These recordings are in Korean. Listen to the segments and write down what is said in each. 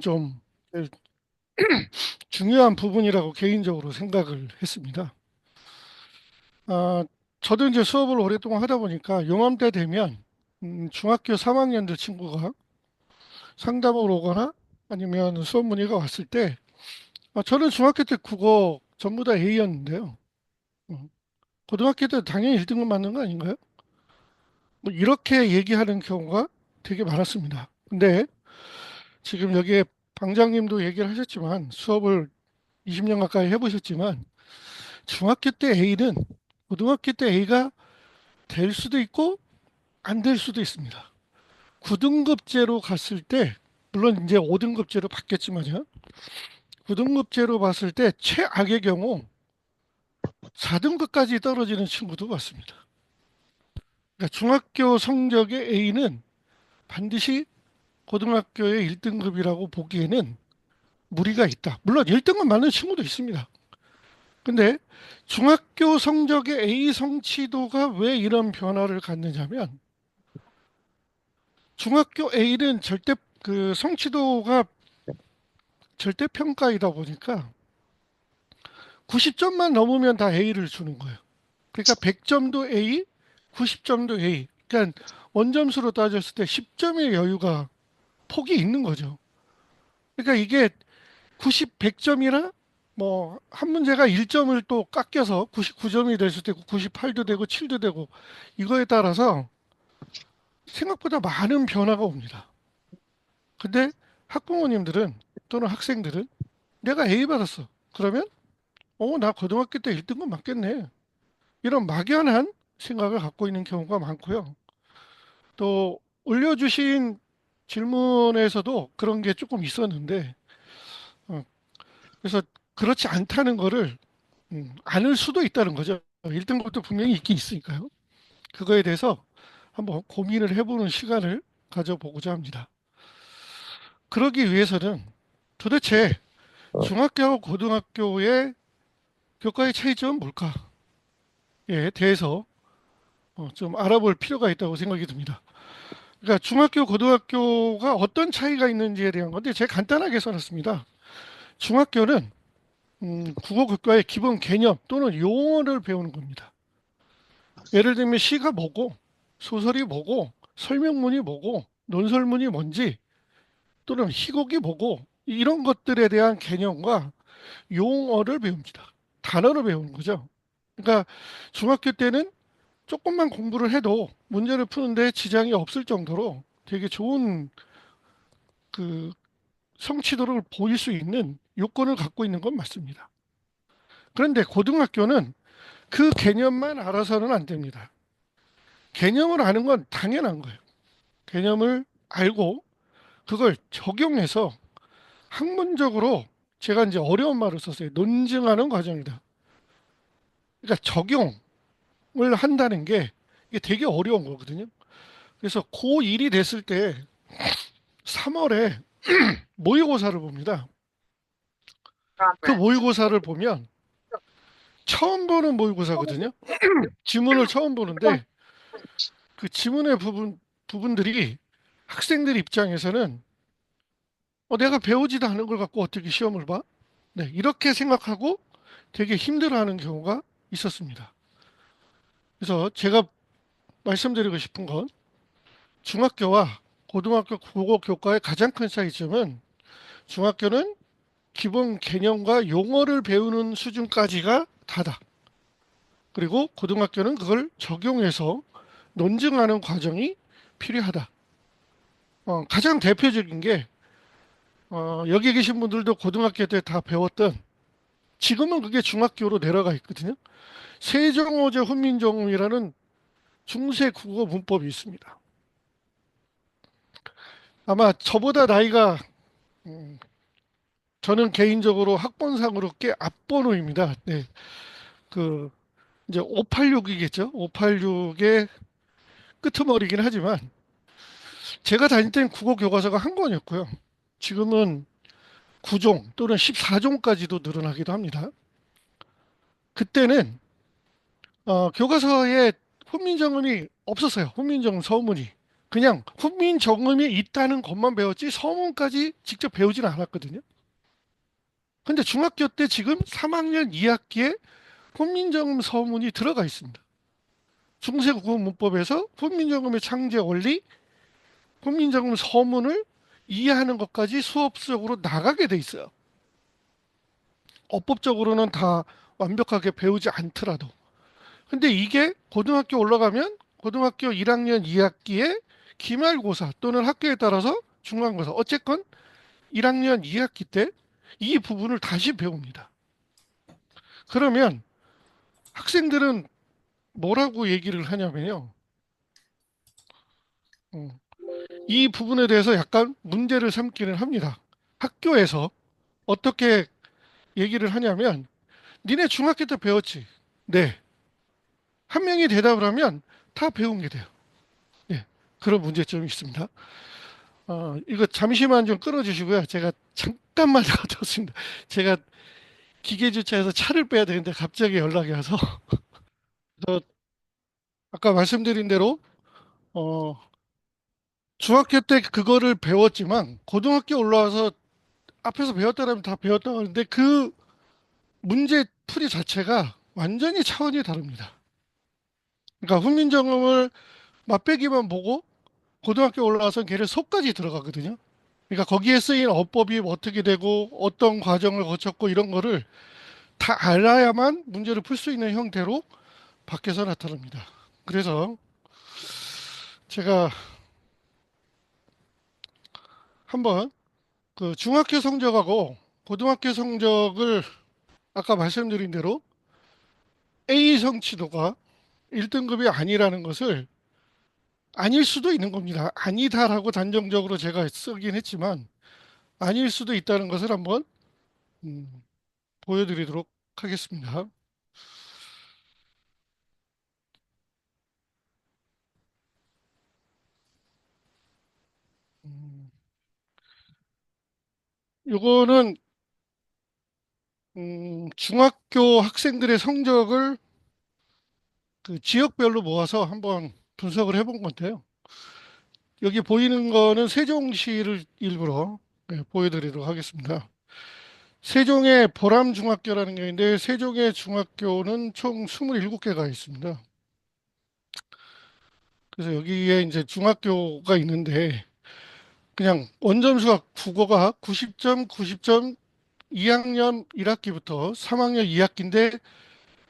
좀 중요한 부분이라고 개인적으로 생각을 했습니다. 아, 저도 이제 수업을 오랫동안 하다 보니까 요맘때 되면 중학교 3학년들 친구가 상담을 오거나 아니면 수업 문의가 왔을 때 저는 중학교 때 국어 전부 다 A였는데요. 고등학교 때 당연히 1등급 맞는 거 아닌가요? 뭐 이렇게 얘기하는 경우가 되게 많았습니다. 근데 지금 여기에 방장님도 얘기를 하셨지만 수업을 20년 가까이 해보셨지만 중학교 때 A는 고등학교 때 A가 될 수도 있고 안 될 수도 있습니다. 9등급제로 갔을 때 물론 이제 5등급제로 바뀌었지만요. 9등급제로 봤을 때 최악의 경우 4등급까지 떨어지는 친구도 봤습니다. 그러니까 중학교 성적의 A는 반드시 고등학교의 1등급이라고 보기에는 무리가 있다. 물론 1등급 맞는 친구도 있습니다. 근데 중학교 성적의 A 성취도가 왜 이런 변화를 갖느냐면 중학교 A는 절대 그 성취도가 절대 평가이다 보니까 90점만 넘으면 다 A를 주는 거예요. 그러니까 100점도 A, 90점도 A. 그러니까 원점수로 따졌을 때 10점의 여유가 폭이 있는 거죠. 그러니까 이게 90, 100점이나 뭐 한 문제가 1점을 또 깎여서 99점이 될 수도 있고 98도 되고 7도 되고 이거에 따라서 생각보다 많은 변화가 옵니다. 근데 학부모님들은 또는 학생들은 내가 A 받았어. 그러면 나 고등학교 때 1등급 맞겠네. 이런 막연한 생각을 갖고 있는 경우가 많고요. 또 올려주신 질문에서도 그런 게 조금 있었는데, 어, 그래서 그렇지 않다는 거를 않을 수도 있다는 거죠. 1등급도 분명히 있긴 있으니까요. 그거에 대해서 한번 고민을 해보는 시간을 가져보고자 합니다. 그러기 위해서는 도대체 중학교하고 고등학교의 교과의 차이점은 뭘까에 대해서 좀 알아볼 필요가 있다고 생각이 듭니다. 그러니까 중학교, 고등학교가 어떤 차이가 있는지에 대한 건데 제가 간단하게 써놨습니다. 중학교는 국어 교과의 기본 개념 또는 용어를 배우는 겁니다. 예를 들면 시가 뭐고 소설이 뭐고 설명문이 뭐고 논설문이 뭔지 또는 희곡이 뭐고 이런 것들에 대한 개념과 용어를 배웁니다. 단어를 배우는 거죠. 그러니까 중학교 때는 조금만 공부를 해도 문제를 푸는데 지장이 없을 정도로 되게 좋은 그 성취도를 보일 수 있는 요건을 갖고 있는 건 맞습니다. 그런데 고등학교는 그 개념만 알아서는 안 됩니다. 개념을 아는 건 당연한 거예요. 개념을 알고 그걸 적용해서 학문적으로 제가 이제 어려운 말을 썼어요. 논증하는 과정이다. 그러니까 적용을 한다는 게 이게 되게 어려운 거거든요. 그래서 고1이 됐을 때 3월에 모의고사를 봅니다. 그 모의고사를 보면 처음 보는 모의고사거든요. 지문을 처음 보는데 그 지문의 부분들이 학생들 입장에서는 내가 배우지도 않은 걸 갖고 어떻게 시험을 봐? 네, 이렇게 생각하고 되게 힘들어하는 경우가 있었습니다. 그래서 제가 말씀드리고 싶은 건 중학교와 고등학교 국어 교과의 가장 큰 차이점은 중학교는 기본 개념과 용어를 배우는 수준까지가 다다. 그리고 고등학교는 그걸 적용해서 논증하는 과정이 필요하다. 가장 대표적인 게 여기 계신 분들도 고등학교 때 다 배웠던 지금은 그게 중학교로 내려가 있거든요. 세종어제 훈민정음이라는 중세 국어 문법이 있습니다. 아마 저보다 나이가 저는 개인적으로 학번상으로 꽤 앞번호입니다. 네, 그 이제 586이겠죠. 586의 끄트머리긴 하지만 제가 다닐 때는 국어 교과서가 한 권이었고요. 지금은 9종 또는 14종까지도 늘어나기도 합니다. 그때는 교과서에 훈민정음이 없었어요. 훈민정음 서문이. 그냥 훈민정음이 있다는 것만 배웠지 서문까지 직접 배우지는 않았거든요. 근데 중학교 때 지금 3학년 2학기에 훈민정음 서문이 들어가 있습니다. 중세국어 문법에서 훈민정음의 창제 원리, 훈민정음 서문을 이해하는 것까지 수업적으로 나가게 돼 있어요. 어법적으로는 다 완벽하게 배우지 않더라도. 근데 이게 고등학교 올라가면 고등학교 1학년 2학기에 기말고사 또는 학교에 따라서 중간고사 어쨌건 1학년 2학기 때 이 부분을 다시 배웁니다. 그러면 학생들은 뭐라고 얘기를 하냐면요. 음, 이 부분에 대해서 약간 문제를 삼기는 합니다. 학교에서 어떻게 얘기를 하냐면 니네 중학교 때 배웠지? 네. 한 명이 대답을 하면 다 배운 게 돼요. 예. 그런 문제점이 있습니다. 이거 잠시만 좀 끊어주시고요. 제가 잠깐만 갔다 왔습니다. 제가 기계 주차해서 차를 빼야 되는데 갑자기 연락이 와서 저 아까 말씀드린 대로 어, 중학교 때 그거를 배웠지만 고등학교 올라와서 앞에서 배웠다라면 다 배웠다고 하는데 그 문제 풀이 자체가 완전히 차원이 다릅니다. 그러니까 훈민정음을 맛배기만 보고 고등학교 올라와서 걔를 속까지 들어가거든요. 그러니까 거기에 쓰인 어법이 어떻게 되고 어떤 과정을 거쳤고 이런 거를 다 알아야만 문제를 풀 수 있는 형태로 밖에서 나타납니다. 그래서 제가 한번 그 중학교 성적하고 고등학교 성적을 아까 말씀드린 대로 A 성취도가 1등급이 아니라는 것을 아닐 수도 있는 겁니다. 아니다라고 단정적으로 제가 쓰긴 했지만 아닐 수도 있다는 것을 한번 음, 보여드리도록 하겠습니다. 음, 요거는 중학교 학생들의 성적을 그 지역별로 모아서 한번 분석을 해본 건데요. 여기 보이는 거는 세종시를 일부러 보여드리도록 하겠습니다. 세종의 보람중학교라는 게 있는데 세종의 중학교는 총 27개가 있습니다. 그래서 여기에 이제 중학교가 있는데 그냥 원점 수학 국어가 90점, 90점 2학년 1학기부터 3학년 2학기인데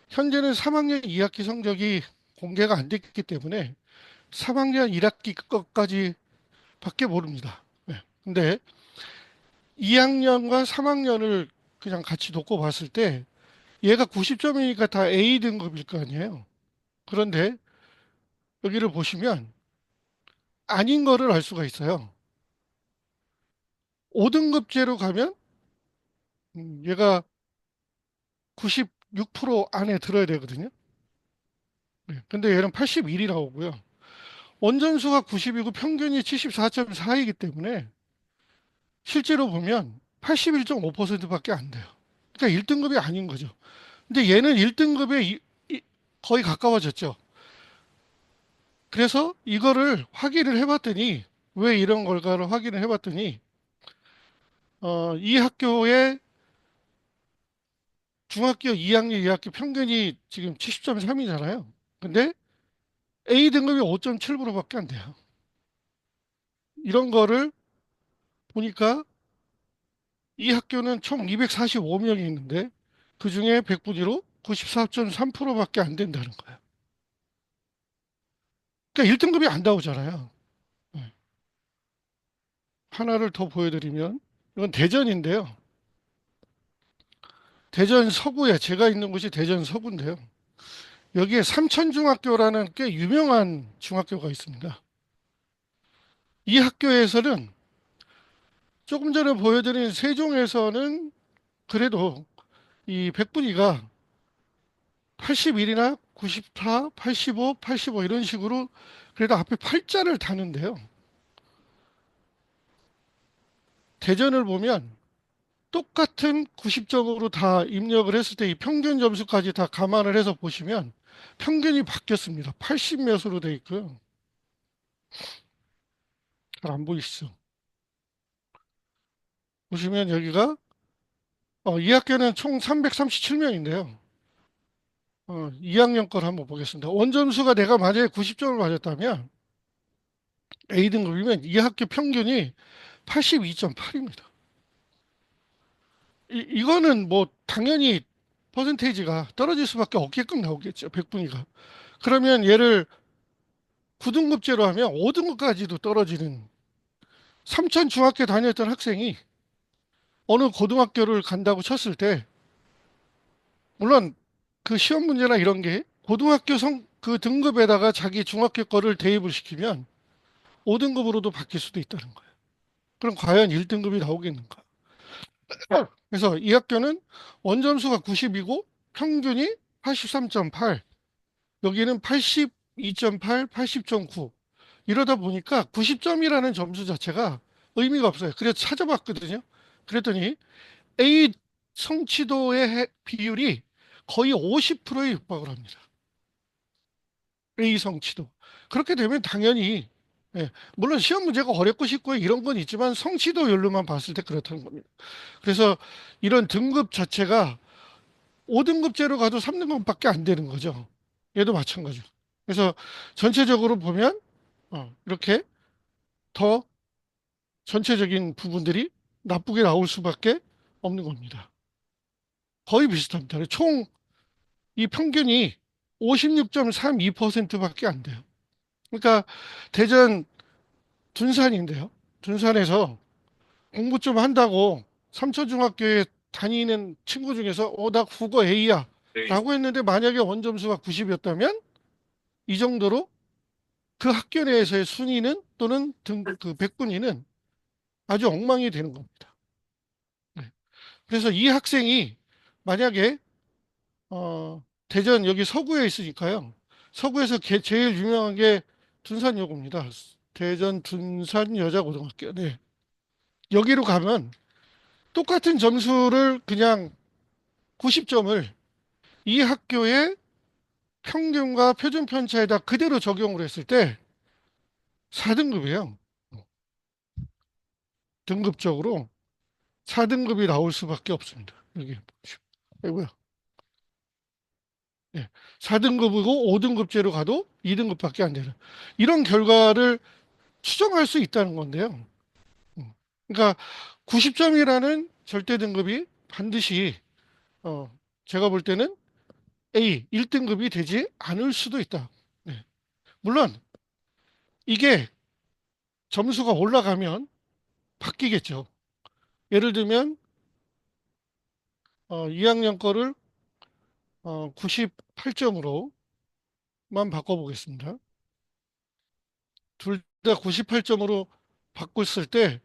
현재는 3학년 2학기 성적이 공개가 안 됐기 때문에 3학년 1학기 것까지 밖에 모릅니다. 네. 근데 2학년과 3학년을 그냥 같이 놓고 봤을 때 얘가 90점이니까 다 A 등급일 거 아니에요. 그런데 여기를 보시면 아닌 거를 알 수가 있어요. 5등급제로 가면 얘가 96% 안에 들어야 되거든요. 네. 근데 얘는 81이 나오고요. 원전수가 90이고 평균이 74.4이기 때문에 실제로 보면 81.5%밖에 안 돼요. 그러니까 1등급이 아닌 거죠. 근데 얘는 1등급에 거의 가까워졌죠. 그래서 이거를 확인을 해봤더니 왜 이런 걸까를 확인을 해봤더니 이 학교의 중학교 2학년 2학기 평균이 지금 70.3이잖아요. 근데 A 등급이 5.7%밖에 안 돼요. 이런 거를 보니까 이 학교는 총 245명이 있는데 그중에 100분위로 94.3%밖에 안 된다는 거예요. 그러니까 1등급이 안 나오잖아요. 네. 하나를 더 보여드리면 이건 대전인데요. 대전 서구에 제가 있는 곳이 대전 서구인데요. 여기에 삼천중학교라는 꽤 유명한 중학교가 있습니다. 이 학교에서는 조금 전에 보여드린 세종에서는 그래도 이 백분위가 81이나 94, 85, 85 이런 식으로 그래도 앞에 팔자를 다는데요. 대전을 보면 똑같은 90점으로 다 입력을 했을 때 이 평균 점수까지 다 감안을 해서 보시면 평균이 바뀌었습니다. 80 몇으로 돼 있고요. 잘 안 보이시죠? 보시면 여기가 2학년은 총 337명인데요. 2학년 걸 한번 보겠습니다. 원점수가 내가 만약에 90점을 맞았다면 A등급이면 이 학교 평균이 82.8입니다. 이거는 뭐 당연히 퍼센테이지가 떨어질 수밖에 없게끔 나오겠죠. 100분위가. 그러면 얘를 9등급제로 하면 5등급까지도 떨어지는 삼천 중학교 다녔던 학생이 어느 고등학교를 간다고 쳤을 때 물론 그 시험 문제나 이런 게 고등학교 그 등급에다가 자기 중학교 거를 대입을 시키면 5등급으로도 바뀔 수도 있다는 거예요. 그럼 과연 1등급이 나오겠는가? 그래서 이 학교는 원점수가 90이고 평균이 83.8, 여기는 82.8, 80.9. 이러다 보니까 90점이라는 점수 자체가 의미가 없어요. 그래서 찾아봤거든요. 그랬더니 A 성취도의 비율이 거의 50%에 육박을 합니다. A 성취도. 그렇게 되면 당연히 예, 물론 시험 문제가 어렵고 쉽고 이런 건 있지만 성취도율로만 봤을 때 그렇다는 겁니다. 그래서 이런 등급 자체가 5등급제로 가도 3등급밖에 안 되는 거죠. 얘도 마찬가지로. 그래서 전체적으로 보면 이렇게 더 전체적인 부분들이 나쁘게 나올 수밖에 없는 겁니다. 거의 비슷합니다. 총 이 평균이 56.32%밖에 안 돼요. 그러니까 대전 둔산인데요. 둔산에서 공부 좀 한다고 삼천중학교에 다니는 친구 중에서 나 국어 A야 네. 라고 했는데 만약에 원점수가 90이었다면 이 정도로 그 학교 내에서의 순위는 또는 그 백분위는 아주 엉망이 되는 겁니다. 네. 그래서 이 학생이 만약에 대전 여기 서구에 있으니까요. 서구에서 제일 유명한 게 둔산여고입니다. 대전 둔산 여자고등학교. 네. 여기로 가면 똑같은 점수를 그냥 90점을 이 학교의 평균과 표준 편차에다 그대로 적용을 했을 때 4등급이에요. 등급적으로 4등급이 나올 수밖에 없습니다. 여기 보시죠. 아이고야. 네. 4등급이고 5등급제로 가도 2등급밖에 안 되는 이런 결과를 추정할 수 있다는 건데요. 그러니까 90점이라는 절대 등급이 반드시 어, 제가 볼 때는 A 1등급이 되지 않을 수도 있다. 네. 물론 이게 점수가 올라가면 바뀌겠죠. 예를 들면 2학년 거를 98점으로만 바꿔보겠습니다. 둘 다 98점으로 바꿨을 때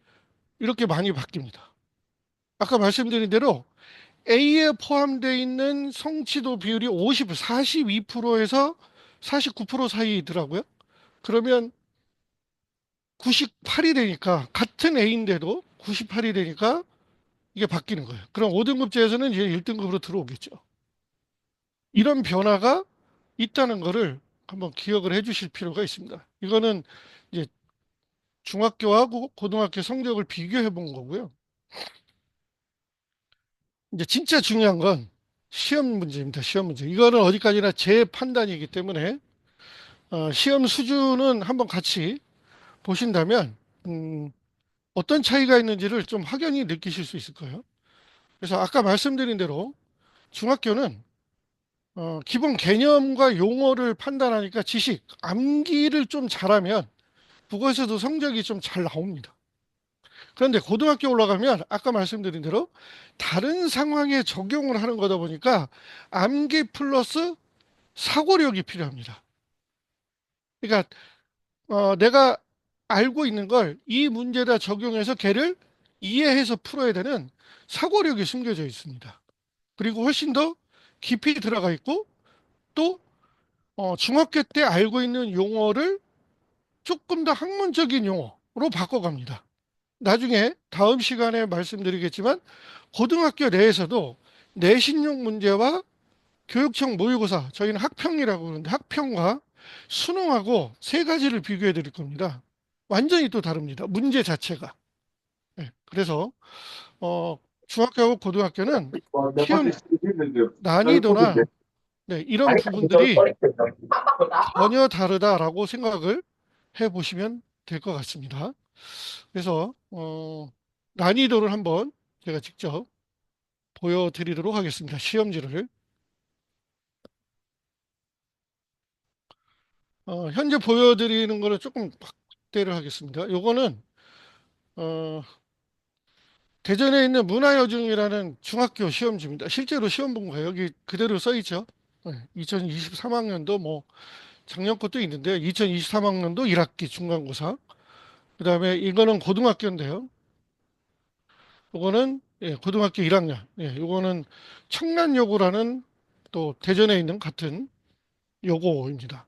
이렇게 많이 바뀝니다. 아까 말씀드린 대로 A에 포함되어 있는 성취도 비율이 42%에서 49% 사이더라고요. 그러면 98이 되니까 같은 A인데도 98이 되니까 이게 바뀌는 거예요. 그럼 5등급제에서는 이제 1등급으로 들어오겠죠. 이런 변화가 있다는 거를 한번 기억을 해 주실 필요가 있습니다. 이거는 이제 중학교하고 고등학교 성적을 비교해 본 거고요. 이제 진짜 중요한 건 시험 문제입니다. 시험 문제. 이거는 어디까지나 제 판단이기 때문에 시험 수준은 한번 같이 보신다면 어떤 차이가 있는지를 좀 확연히 느끼실 수 있을 거예요. 그래서 아까 말씀드린 대로 중학교는 기본 개념과 용어를 판단하니까 지식, 암기를 좀 잘하면 국어에서도 성적이 좀 잘 나옵니다. 그런데 고등학교 올라가면 아까 말씀드린 대로 다른 상황에 적용을 하는 거다 보니까 암기 플러스 사고력이 필요합니다. 그러니까 내가 알고 있는 걸 이 문제다 적용해서 걔를 이해해서 풀어야 되는 사고력이 숨겨져 있습니다. 그리고 훨씬 더 깊이 들어가 있고 또 중학교 때 알고 있는 용어를 조금 더 학문적인 용어로 바꿔갑니다. 나중에 다음 시간에 말씀드리겠지만 고등학교 내에서도 내신용 문제와 교육청 모의고사, 저희는 학평이라고 그러는데 학평과 수능하고 세 가지를 비교해 드릴 겁니다. 완전히 또 다릅니다. 문제 자체가. 네, 그래서 중학교하고 고등학교는 시험 난이도나 네, 이런 부분들이 전혀 다르다라고 생각을 해보시면 될 것 같습니다. 그래서 난이도를 한번 제가 직접 보여드리도록 하겠습니다. 시험지를. 현재 보여드리는 거를 조금 확대를 하겠습니다. 요거는 어, 대전에 있는 문화여중이라는 중학교 시험지입니다. 실제로 시험 본 거예요. 여기 그대로 써 있죠. 2023학년도 뭐 작년 것도 있는데 2023학년도 1학기 중간고사. 그다음에 이거는 고등학교인데요. 요거는 고등학교 1학년. 요거는 청란여고라는 또 대전에 있는 같은 요거입니다.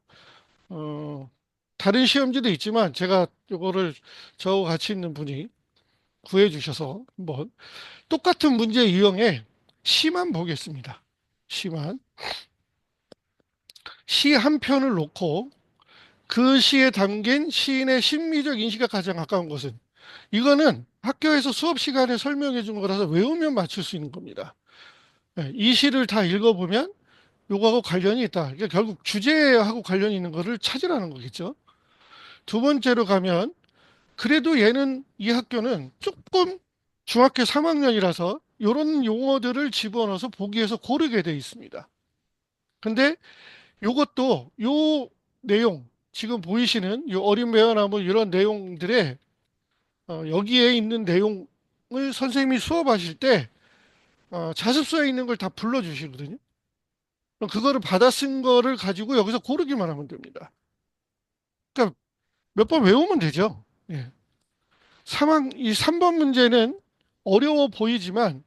어, 다른 시험지도 있지만 제가 요거를 저하고 같이 있는 분이 구해 주셔서 한번 똑같은 문제 유형의 시만 보겠습니다. 시만. 시 한 편을 놓고 그 시에 담긴 시인의 심미적 인식에 가장 가까운 것은 이거는 학교에서 수업 시간에 설명해 준 거라서 외우면 맞출 수 있는 겁니다. 이 시를 다 읽어보면 요거하고 관련이 있다. 그러니까 결국 주제하고 관련이 있는 거를 찾으라는 거겠죠. 두 번째로 가면 그래도 얘는 이 학교는 조금 중학교 3학년이라서 이런 용어들을 집어넣어서 보기에서 고르게 돼 있습니다. 근데 요것도 요 내용 지금 보이시는 요 어린 배어나무 이런 내용들의 여기에 있는 내용을 선생님이 수업하실 때 자습서에 있는 걸 다 불러주시거든요. 그럼 그거를 받아 쓴 거를 가지고 여기서 고르기만 하면 됩니다. 그러니까 몇 번 외우면 되죠. 예. 이 3번 문제는 어려워 보이지만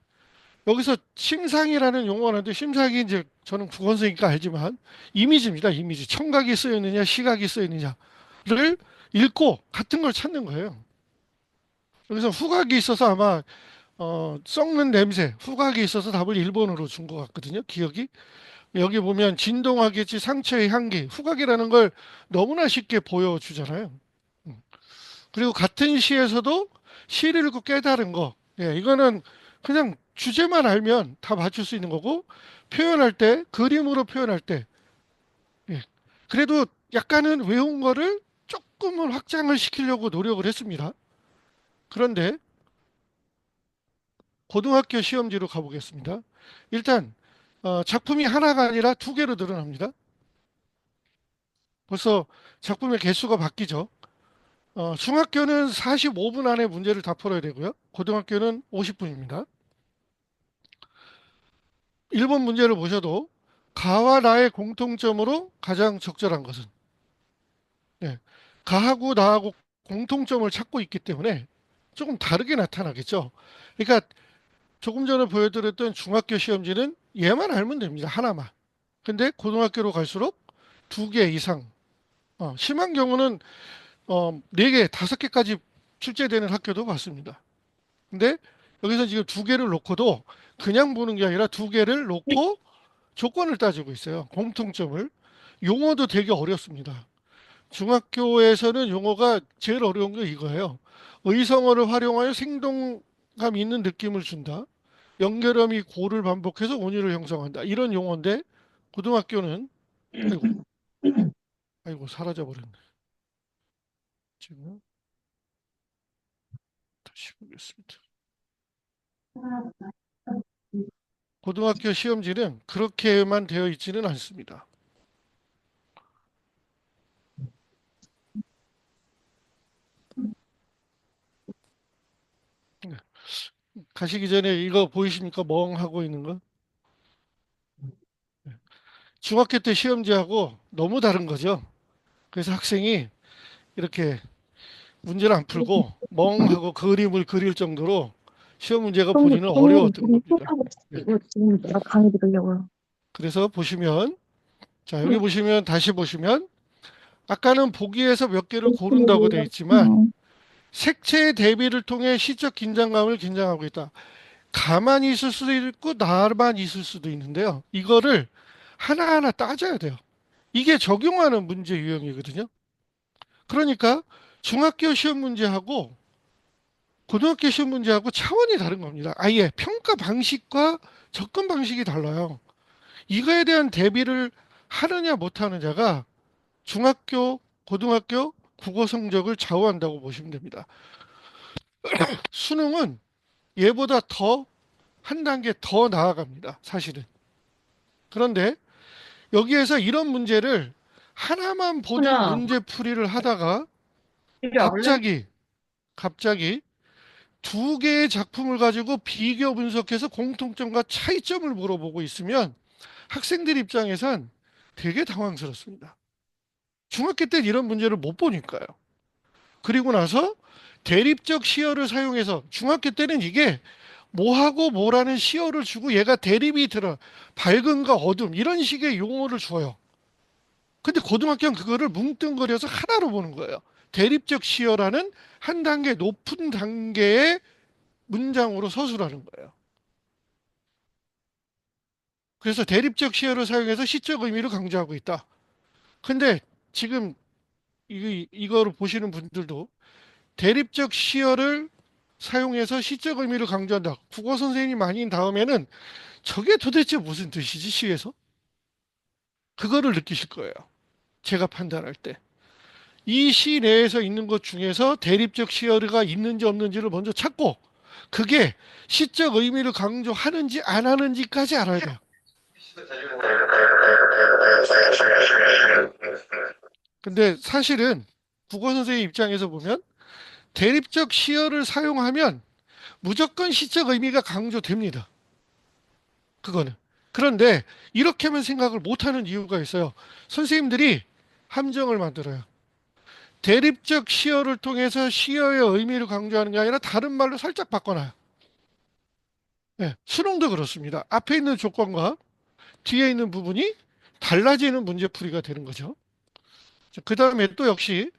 여기서 심상이라는 용어가 나는데 심상이 이제 저는 국어선생이니까 알지만 이미지입니다. 이미지. 청각이 쓰여 있느냐, 시각이 쓰여 있느냐를 읽고 같은 걸 찾는 거예요. 여기서 후각이 있어서 아마 썩는 냄새, 후각이 있어서 답을 1번으로 준 것 같거든요. 기억이. 여기 보면 진동하겠지 상처의 향기, 후각이라는 걸 너무나 쉽게 보여주잖아요. 음. 그리고 같은 시에서도 시를 읽고 깨달은 거, 이거는 그냥 주제만 알면 다 맞출 수 있는 거고, 표현할 때, 그림으로 표현할 때, 예, 그래도 약간은 외운 거를 조금은 확장을 시키려고 노력을 했습니다. 그런데 고등학교 시험지로 가보겠습니다. 일단 작품이 하나가 아니라 두 개로 늘어납니다. 벌써 작품의 개수가 바뀌죠. 중학교는 45분 안에 문제를 다 풀어야 되고요. 고등학교는 50분입니다. 1번 문제를 보셔도 가와 나의 공통점으로 가장 적절한 것은 네, 가하고 나하고 공통점을 찾고 있기 때문에 조금 다르게 나타나겠죠. 그러니까 조금 전에 보여드렸던 중학교 시험지는 얘만 알면 됩니다. 하나만. 근데 고등학교로 갈수록 두 개 이상, 심한 경우는 네 개, 다섯 개까지 출제되는 학교도 봤습니다. 근데 여기서 지금 두 개를 놓고도 그냥 보는 게 아니라 두 개를 놓고 조건을 따지고 있어요. 공통점을. 용어도 되게 어렵습니다. 중학교에서는 용어가 제일 어려운 게 이거예요. 의성어를 활용하여 생동감 있는 느낌을 준다. 연결음이 고를 반복해서 온유를 형성한다. 이런 용어인데 고등학교는 아이고 아이고 사라져 버렸네. 지금 다시 보겠습니다. 고등학교 시험지는 그렇게만 되어 있지는 않습니다. 네. 가시기 전에 이거 보이십니까? 멍하고 있는 거. 중학교 때 시험지하고 너무 다른 거죠. 그래서 학생이 이렇게 문제를 안 풀고 멍하고 그림을 그릴 정도로 시험 문제가 본인은 어려웠던 쟤는 겁니다. 생각을 네. 이거 지금 내가 강의 들으려고요. 그래서 보시면 자 여기 응. 보시면 다시 보시면 아까는 보기에서 몇 개를 고른다고 되어 있지만 응. 색채의 대비를 통해 시적 긴장감을 긴장하고 있다. 가만히 있을 수도 있고 나만 있을 수도 있는데요. 이거를 하나하나 따져야 돼요. 이게 적용하는 문제 유형이거든요. 그러니까 중학교 시험 문제하고 고등학교 시험 문제하고 차원이 다른 겁니다. 아예 평가 방식과 접근 방식이 달라요. 이거에 대한 대비를 하느냐 못하느냐가 중학교, 고등학교 국어 성적을 좌우한다고 보시면 됩니다. 수능은 얘보다 더 한 단계 더 나아갑니다. 사실은. 그런데 여기에서 이런 문제를 하나만 보는 훈아, 문제풀이를 하다가 이리 와볼래? 갑자기 갑자기 두 개의 작품을 가지고 비교 분석해서 공통점과 차이점을 물어보고 있으면 학생들 입장에선 되게 당황스럽습니다. 중학교 때 이런 문제를 못 보니까요. 그리고 나서 대립적 시어를 사용해서 중학교 때는 이게 뭐하고 뭐라는 시어를 주고 얘가 대립이 들어 밝음과 어둠 이런 식의 용어를 줘요. 근데 고등학교는 그거를 뭉뚱그려서 하나로 보는 거예요. 대립적 시어라는 한 단계 높은 단계의 문장으로 서술하는 거예요. 그래서 대립적 시어를 사용해서 시적 의미를 강조하고 있다. 근데 지금 이거를 보시는 분들도 대립적 시어를 사용해서 시적 의미를 강조한다. 국어 선생님이 아닌 다음에는 저게 도대체 무슨 뜻이지, 시에서? 그거를 느끼실 거예요. 제가 판단할 때. 이 시 내에서 있는 것 중에서 대립적 시어가 있는지 없는지를 먼저 찾고 그게 시적 의미를 강조하는지 안 하는지까지 알아야 돼요. 근데 사실은 국어 선생님 입장에서 보면 대립적 시어를 사용하면 무조건 시적 의미가 강조됩니다. 그거는. 그런데 이렇게만 생각을 못하는 이유가 있어요. 선생님들이 함정을 만들어요. 대립적 시어를 통해서 시어의 의미를 강조하는 게 아니라 다른 말로 살짝 바꿔놔요. 예, 수능도 그렇습니다. 앞에 있는 조건과 뒤에 있는 부분이 달라지는 문제풀이가 되는 거죠. 그 다음에 또 역시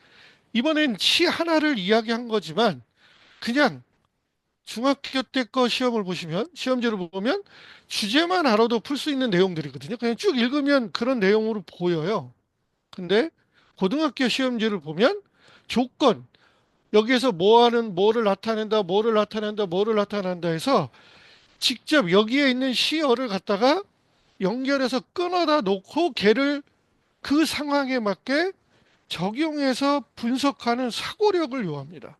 이번엔 시 하나를 이야기한 거지만 그냥 중학교 때 거 시험을 보시면 시험지를 보면 주제만 알아도 풀 수 있는 내용들이거든요. 그냥 쭉 읽으면 그런 내용으로 보여요. 근데 고등학교 시험지를 보면 조건 여기에서 뭐를 나타낸다, 뭐를 나타낸다 해서 직접 여기에 있는 시어를 갖다가 연결해서 끊어다 놓고 걔를 그 상황에 맞게 적용해서 분석하는 사고력을 요합니다.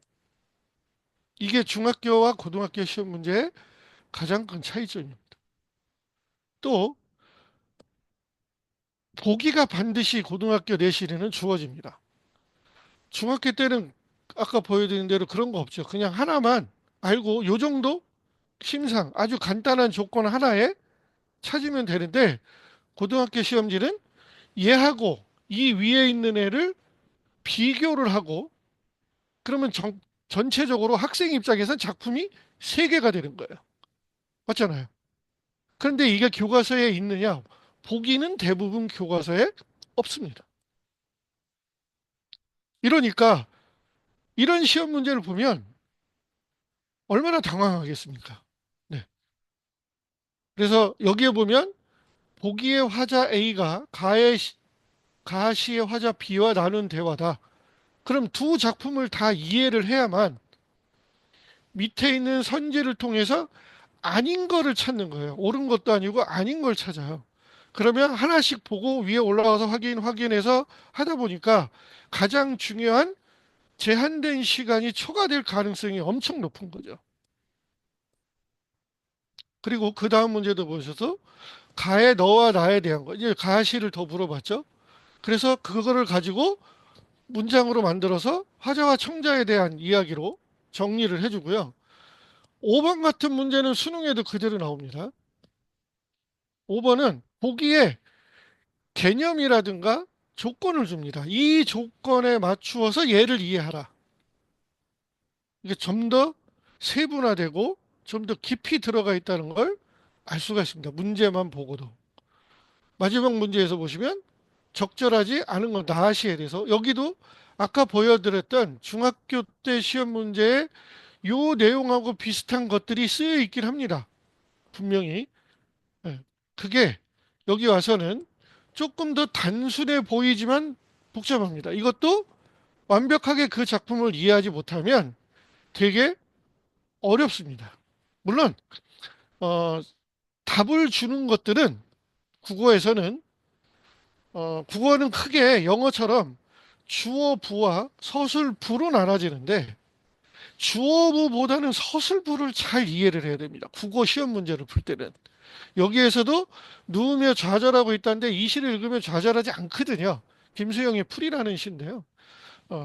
이게 중학교와 고등학교 시험 문제의 가장 큰 차이점입니다. 또 보기가 반드시 고등학교 내신에는 주어집니다. 중학교 때는 아까 보여드린 대로 그런 거 없죠. 그냥 하나만 알고 요 정도 심상 아주 간단한 조건 하나에 찾으면 되는데 고등학교 시험지는 얘하고 이 위에 있는 애를 비교를 하고 그러면 전체적으로 학생 입장에선 작품이 세개가 되는 거예요. 맞잖아요. 그런데 이게 교과서에 있느냐? 보기는 대부분 교과서에 없습니다. 이러니까 이런 시험 문제를 보면 얼마나 당황하겠습니까? 네. 그래서 여기에 보면 보기의 화자 A가 가시의 화자 B와 나눈 대화다. 그럼 두 작품을 다 이해를 해야만 밑에 있는 선지를 통해서 아닌 거를 찾는 거예요. 옳은 것도 아니고 아닌 걸 찾아요. 그러면 하나씩 보고 위에 올라가서 확인해서 하다 보니까 가장 중요한 제한된 시간이 초과될 가능성이 엄청 높은 거죠. 그리고 그 다음 문제도 보셔서 가의 너와 나에 대한 거, 이제 가시를 더 물어봤죠. 그래서 그거를 가지고 문장으로 만들어서 화자와 청자에 대한 이야기로 정리를 해주고요. 5번 같은 문제는 수능에도 그대로 나옵니다. 5번은 보기에 개념이라든가 조건을 줍니다. 이 조건에 맞추어서 얘를 이해하라. 이게 좀 더 세분화되고 좀 더 깊이 들어가 있다는 걸 알 수가 있습니다. 문제만 보고도. 마지막 문제에서 보시면 적절하지 않은 건 나시에 대해서 여기도 아까 보여드렸던 중학교 때 시험 문제에 요 내용하고 비슷한 것들이 쓰여 있긴 합니다. 분명히. 예. 그게 여기 와서는 조금 더 단순해 보이지만 복잡합니다. 이것도 완벽하게 그 작품을 이해하지 못하면 되게 어렵습니다. 물론 어, 답을 주는 것들은 국어에서는 국어는 크게 영어처럼 주어부와 서술부로 나눠지는데 주어부보다는 서술부를 잘 이해를 해야 됩니다. 국어 시험 문제를 풀 때는. 여기에서도 누우며 좌절하고 있다는데 이 시를 읽으면 좌절하지 않거든요. 김수영의 풀이라는 시인데요.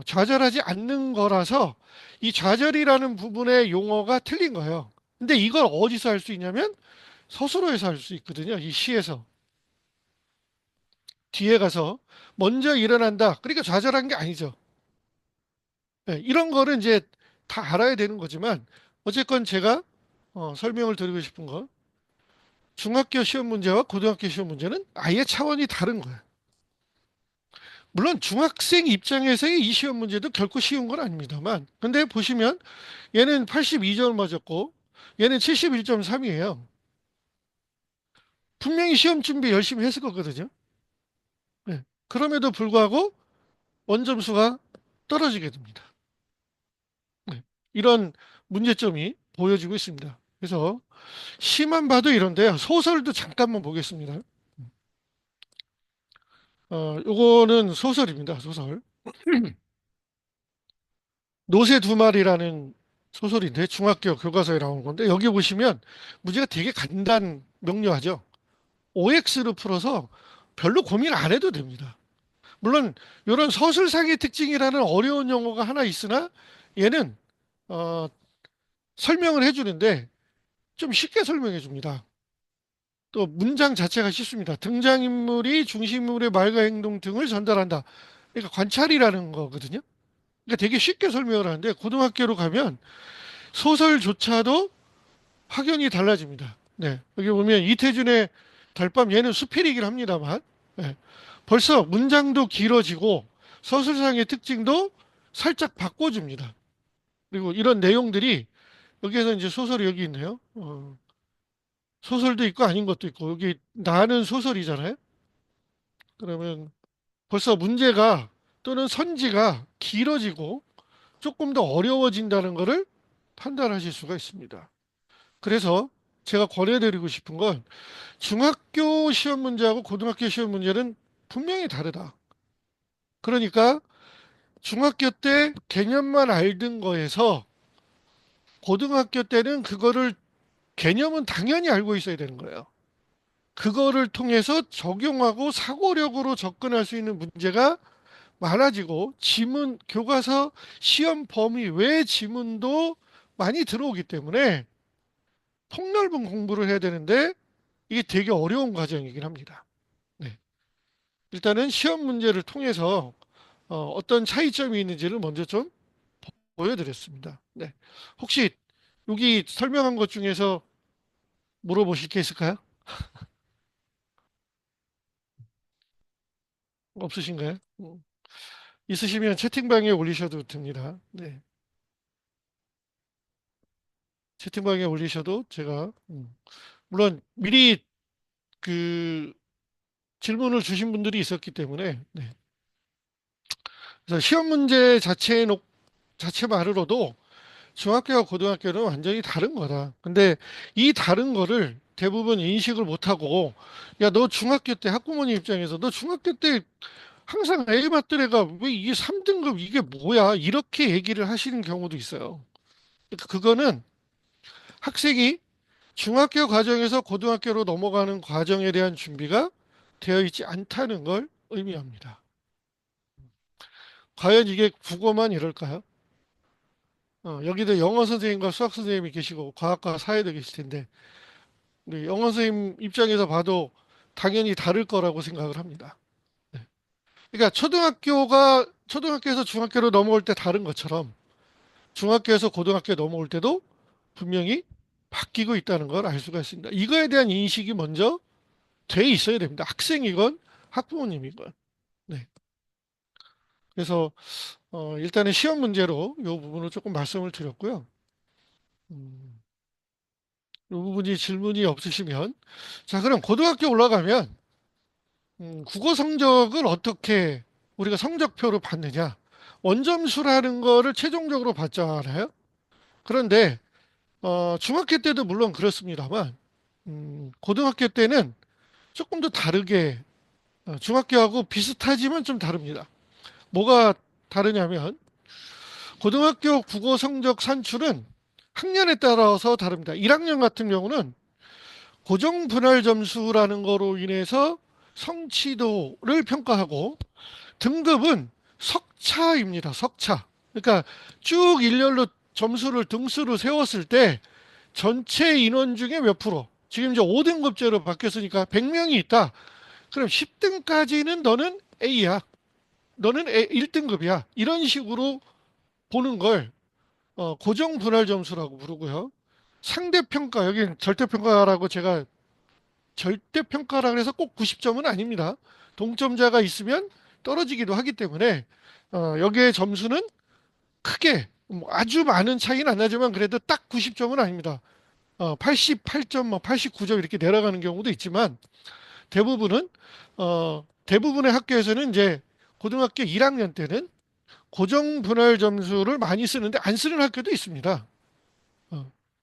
좌절하지 않는 거라서 이 좌절이라는 부분의 용어가 틀린 거예요. 근데 이걸 어디서 할 수 있냐면 서술어에서 할 수 있거든요. 이 시에서. 뒤에 가서 먼저 일어난다. 그러니까 좌절한 게 아니죠. 네, 이런 거는 이제 다 알아야 되는 거지만 어쨌건 제가 설명을 드리고 싶은 건 중학교 시험 문제와 고등학교 시험 문제는 아예 차원이 다른 거예요. 물론 중학생 입장에서의 이 시험 문제도 결코 쉬운 건 아닙니다만 근데 보시면 얘는 82점을 맞았고 얘는 71.3이에요. 분명히 시험 준비 열심히 했을 거거든요. 네. 그럼에도 불구하고 원점수가 떨어지게 됩니다. 네. 이런 문제점이 보여지고 있습니다. 그래서 시만 봐도 이런데요. 소설도 잠깐만 보겠습니다. 요거는 소설입니다. 소설. 노새 두 마리라는 소설인데 중학교 교과서에 나오는 건데 여기 보시면 문제가 되게 간단 명료하죠. OX로 풀어서 별로 고민 안 해도 됩니다. 물론 이런 서술상의 특징이라는 어려운 용어가 하나 있으나 얘는 어, 설명을 해주는데 좀 쉽게 설명해 줍니다. 또 문장 자체가 쉽습니다. 등장인물이 중심인물의 말과 행동 등을 전달한다. 그러니까 관찰이라는 거거든요. 그러니까 되게 쉽게 설명을 하는데 고등학교로 가면 소설조차도 확연히 달라집니다. 네. 여기 보면 이태준의 달밤 얘는 수필이긴 합니다만 네. 벌써 문장도 길어지고 서술상의 특징도 살짝 바꿔줍니다. 그리고 이런 내용들이 여기에서 이제 소설이 여기 있네요. 소설도 있고 아닌 것도 있고 여기 나는 소설이잖아요. 그러면 벌써 문제가 또는 선지가 길어지고 조금 더 어려워진다는 것을 판단하실 수가 있습니다. 그래서 제가 권해드리고 싶은 건 중학교 시험 문제하고 고등학교 시험 문제는 분명히 다르다. 그러니까 중학교 때 개념만 알던 거에서 고등학교 때는 그거를 개념은 당연히 알고 있어야 되는 거예요. 그거를 통해서 적용하고 사고력으로 접근할 수 있는 문제가 많아지고 지문, 교과서 시험 범위 외 지문도 많이 들어오기 때문에 폭넓은 공부를 해야 되는데 이게 되게 어려운 과정이긴 합니다. 네. 일단은 시험 문제를 통해서 떤 차이점이 있는지를 먼저 좀 보여드렸습니다. 네. 혹시 여기 설명한 것 중에서 물어보실 게 있을까요? 없으신가요? 있으시면 채팅방에 올리셔도 됩니다. 네. 채팅방에 올리셔도 제가 물론 미리 그 질문을 주신 분들이 있었기 때문에 네. 그래서 시험 문제 자체만으로도 중학교와 고등학교는 완전히 다른 거다. 근데 이 다른 거를 대부분 인식을 못하고 야, 너 중학교 때 학부모님 입장에서 너 중학교 때 항상 A 맞던 애가 왜 이게 3등급 이게 뭐야? 이렇게 얘기를 하시는 경우도 있어요. 그러니까 그거는 학생이 중학교 과정에서 고등학교로 넘어가는 과정에 대한 준비가 되어 있지 않다는 걸 의미합니다. 과연 이게 국어만 이럴까요? 여기도 영어 선생님과 수학 선생님이 계시고 과학과 사회도 계실 텐데 우리 영어 선생님 입장에서 봐도 당연히 다를 거라고 생각을 합니다. 네. 그러니까 초등학교에서 중학교로 넘어올 때 다른 것처럼 중학교에서 고등학교에 넘어올 때도 분명히 바뀌고 있다는 걸 알 수가 있습니다. 이거에 대한 인식이 먼저 돼 있어야 됩니다. 학생이건 학부모님이건. 네. 그래서 일단은 시험 문제로 이 부분을 조금 말씀을 드렸고요. 음, 이 부분이 질문이 없으시면 자 그럼 고등학교 올라가면 국어 성적을 어떻게 우리가 성적표로 받느냐? 원점수라는 거를 최종적으로 받잖아요. 그런데 중학교 때도 물론 그렇습니다만 고등학교 때는 조금 더 다르게 중학교하고 비슷하지만 좀 다릅니다. 뭐가 다르냐면 고등학교 국어 성적 산출은 학년에 따라서 다릅니다. 1학년 같은 경우는 고정 분할 점수라는 거로 인해서 성취도를 평가하고 등급은 석차입니다. 석차. 그러니까 쭉 일렬로 점수를 등수로 세웠을 때 전체 인원 중에 몇 프로. 지금 이제 5등급제로 바뀌었으니까 100명이 있다. 그럼 10등까지는 너는 A야. 너는 1등급이야. 이런 식으로 보는 걸 고정 분할 점수라고 부르고요. 상대평가, 여기는 절대평가라고 제가 절대평가라 그래서 꼭 90점은 아닙니다. 동점자가 있으면 떨어지기도 하기 때문에 여기에 점수는 크게 뭐 아주 많은 차이는 안 나지만 그래도 딱 90점은 아닙니다. 88점, 뭐 89점 이렇게 내려가는 경우도 있지만 대부분은 대부분의 학교에서는 이제 고등학교 1학년 때는 고정 분할 점수를 많이 쓰는데 안 쓰는 학교도 있습니다.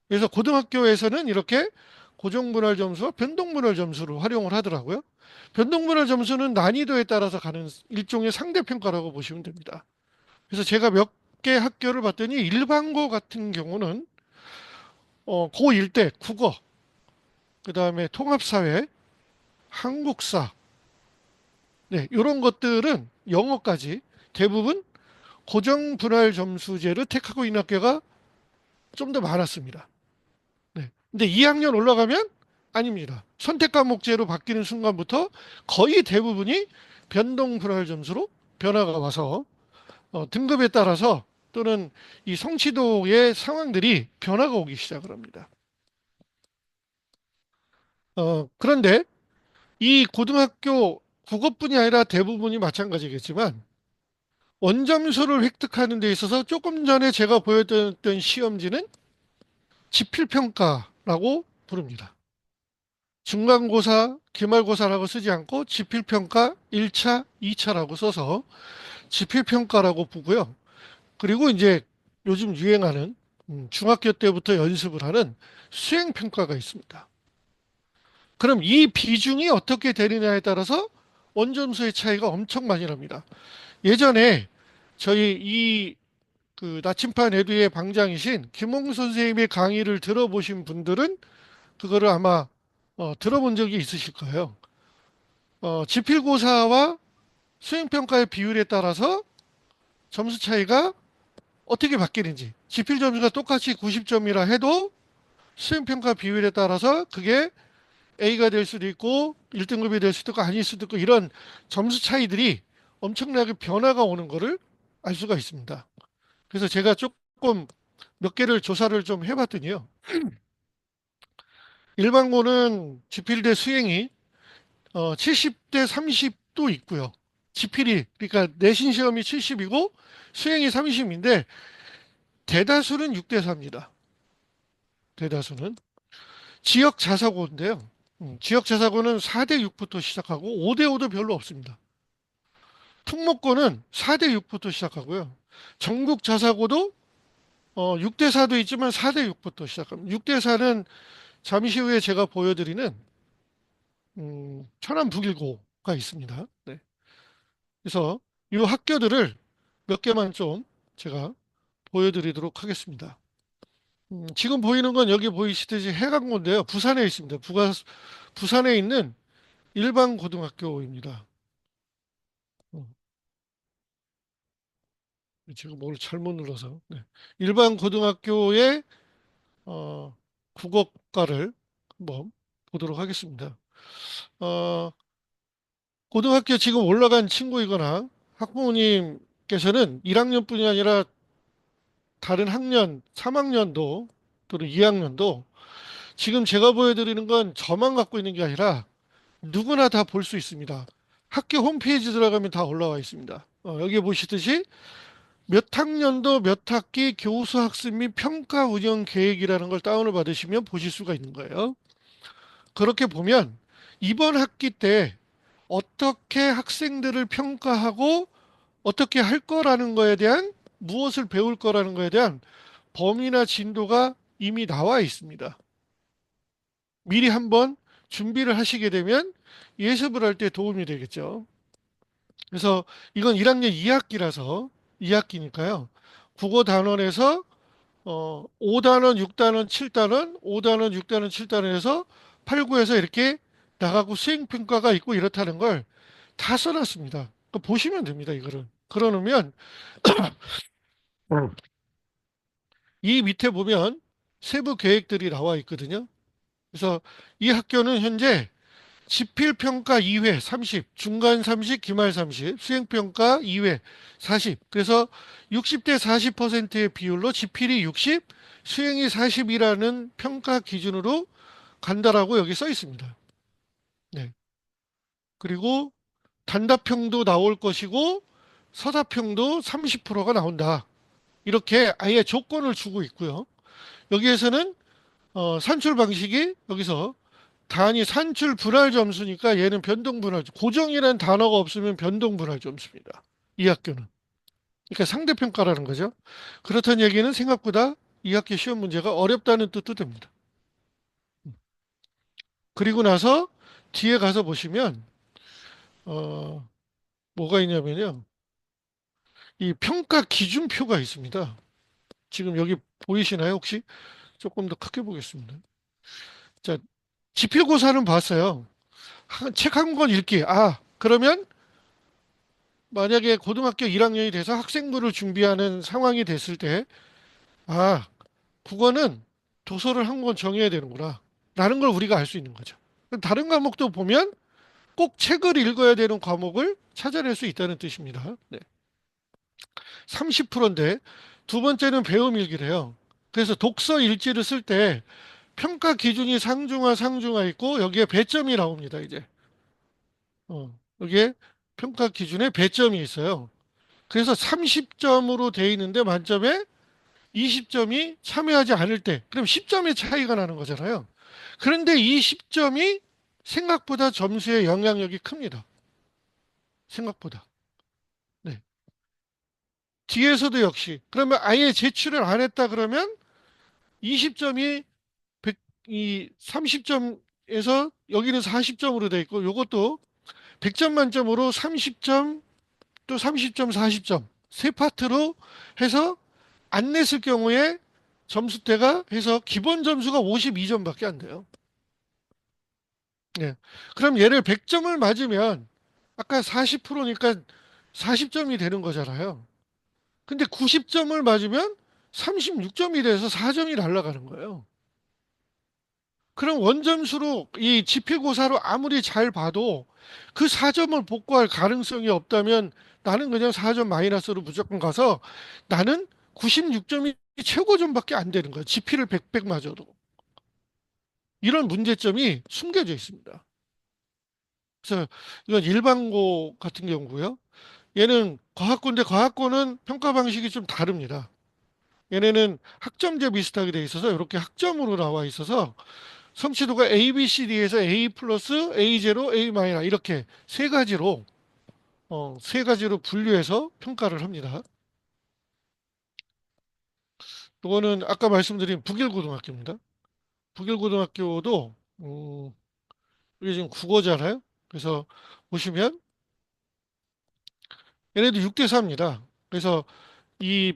그래서 고등학교에서는 이렇게 고정 분할 점수와 변동 분할 점수를 활용을 하더라고요. 변동 분할 점수는 난이도에 따라서 가는 일종의 상대 평가라고 보시면 됩니다. 그래서 제가 몇 개 학교를 봤더니 일반고 같은 경우는 고1 때 국어, 그다음에 통합사회, 한국사, 네, 이런 것들은 영어까지 대부분 고정 분할 점수제를 택하고 있는 학교가 좀 더 많았습니다. 네. 근데 2학년 올라가면 아닙니다. 선택 과목제로 바뀌는 순간부터 거의 대부분이 변동 분할 점수로 변화가 와서 등급에 따라서 또는 이 성취도의 상황들이 변화가 오기 시작을 합니다. 그런데 이 고등학교 국어뿐이 아니라 대부분이 마찬가지겠지만 원점수를 획득하는 데 있어서 조금 전에 제가 보여드렸던 시험지는 지필평가라고 부릅니다. 중간고사, 기말고사라고 쓰지 않고 지필평가 1차, 2차라고 써서 지필평가라고 부고요. 그리고 이제 요즘 유행하는 중학교 때부터 연습을 하는 수행평가가 있습니다. 그럼 이 비중이 어떻게 되느냐에 따라서 원점수의 차이가 엄청 많이 납니다. 예전에 저희 그 나침반 에듀의 방장이신 김홍 선생님의 강의를 들어보신 분들은 그거를 아마 들어본 적이 있으실 거예요. 지필고사와 수행평가의 비율에 따라서 점수 차이가 어떻게 바뀌는지. 지필 점수가 똑같이 90점이라 해도 수행평가 비율에 따라서 그게 A가 될 수도 있고 1등급이 될 수도 있고 아닐 수도 있고 이런 점수 차이들이 엄청나게 변화가 오는 것을 알 수가 있습니다. 그래서 제가 조금 몇 개를 조사를 좀 해봤더니요. 일반고는 지필 대 수행이 70대 30도 있고요. 지필이 그러니까 내신 시험이 70이고 수행이 30인데 대다수는 6대 4입니다. 대다수는 지역 자사고인데요. 지역 자사고는 4대 6부터 시작하고 5대 5도 별로 없습니다. 특목고는 4대 6부터 시작하고요. 전국 자사고도 6대 4도 있지만 4대 6부터 시작합니다. 6대 4는 잠시 후에 제가 보여드리는 천안 북일고가 있습니다. 네. 그래서 이 학교들을 몇 개만 좀 제가 보여드리도록 하겠습니다. 지금 보이는 건 여기 보이시듯이 해강고인데요. 부산에 있습니다. 부산에 있는 일반 고등학교입니다. 어, 제가 뭘 잘못 눌러서. 네. 일반 고등학교의 어, 국어과를 한번 보도록 하겠습니다. 어, 고등학교 지금 올라간 친구이거나 학부모님께서는 1학년뿐이 아니라 다른 학년, 3학년도 또는 2학년도 지금 제가 보여드리는 건 저만 갖고 있는 게 아니라 누구나 다 볼 수 있습니다. 학교 홈페이지 들어가면 다 올라와 있습니다. 여기 보시듯이 몇 학년도 몇 학기 교수 학습 및 평가 운영 계획이라는 걸 다운을 받으시면 보실 수가 있는 거예요. 그렇게 보면 이번 학기 때 어떻게 학생들을 평가하고 어떻게 할 거라는 거에 대한 무엇을 배울 거라는 거에 대한 범위나 진도가 이미 나와 있습니다. 미리 한번 준비를 하시게 되면 예습을 할 때 도움이 되겠죠. 그래서 이건 1학년 2학기라서 2학기니까요. 국어 단원에서 5단원, 6단원, 7단원, 5단원, 6단원, 7단원에서 8, 9에서 이렇게 나가고 수행평가가 있고 이렇다는 걸 다 써놨습니다. 보시면 됩니다, 이거를. 그러면 이 밑에 보면 세부 계획들이 나와 있거든요. 그래서 이 학교는 현재 지필평가 2회 30, 중간 30, 기말 30, 수행평가 2회 40. 그래서 60대 40%의 비율로 지필이 60, 수행이 40이라는 평가 기준으로 간다라고 여기 써 있습니다. 네. 그리고 단답형도 나올 것이고 서답형도 30%가 나온다. 이렇게 아예 조건을 주고 있고요. 여기에서는 산출 방식이 여기서 단위 산출 분할 점수니까 얘는 변동 분할 고정이라는 단어가 없으면 변동 분할 점수입니다. 이 학교는. 그러니까 상대평가라는 거죠. 그렇다는 얘기는 생각보다 이 학기 시험 문제가 어렵다는 뜻도 됩니다. 그리고 나서 뒤에 가서 보시면 어, 뭐가 있냐면요. 이 평가 기준표가 있습니다. 지금 여기 보이시나요, 혹시? 조금 더 크게 보겠습니다. 자, 지필고사는 봤어요. 책 한 권 읽기. 아, 그러면 만약에 고등학교 1학년이 돼서 학생부를 준비하는 상황이 됐을 때, 아, 국어는 도서를 한 권 정해야 되는구나. 라는 걸 우리가 알 수 있는 거죠. 다른 과목도 보면 꼭 책을 읽어야 되는 과목을 찾아낼 수 있다는 뜻입니다. 네. 30%인데 두 번째는 배움 일기래요. 그래서 독서 일지를 쓸 때 평가 기준이 상중하, 상중하 있고 여기에 배점이 나옵니다, 이제. 여기에 평가 기준에 배점이 있어요. 그래서 30점으로 돼 있는데 만점에 20점이 참여하지 않을 때, 그럼 10점의 차이가 나는 거잖아요. 그런데 이 10점이 생각보다 점수의 영향력이 큽니다. 생각보다. 네. 뒤에서도 역시. 그러면 아예 제출을 안 했다 그러면 20점이 이 30점에서 여기는 40점으로 돼 있고 이것도 100점 만점으로 30점 또 30점, 40점 세 파트로 해서 안 냈을 경우에 점수대가 해서 기본 점수가 52점밖에 안 돼요. 네. 그럼 얘를 100점을 맞으면 아까 40%니까 40점이 되는 거잖아요. 근데 90점을 맞으면 36점이 돼서 4점이 날아가는 거예요. 그럼 원점수로 이 지필고사로 아무리 잘 봐도 그 4점을 복구할 가능성이 없다면 나는 그냥 4점 마이너스로 무조건 가서 나는 96점이 최고점밖에 안 되는 거예요. 지필을 100 맞아도. 이런 문제점이 숨겨져 있습니다. 그래서 이건 일반고 같은 경우고요. 얘는 과학고인데 과학고는 평가 방식이 좀 다릅니다. 얘네는 학점제 비슷하게 돼 있어서 이렇게 학점으로 나와 있어서 성취도가 A, B, C, D에서 A 플러스, A 제로, A 마이너 이렇게 세 가지로 분류해서 평가를 합니다. 이거는 아까 말씀드린 북일고등학교입니다. 북일고등학교도 이게 지금 국어잖아요. 그래서 보시면 얘네도 6대 4입니다. 그래서 이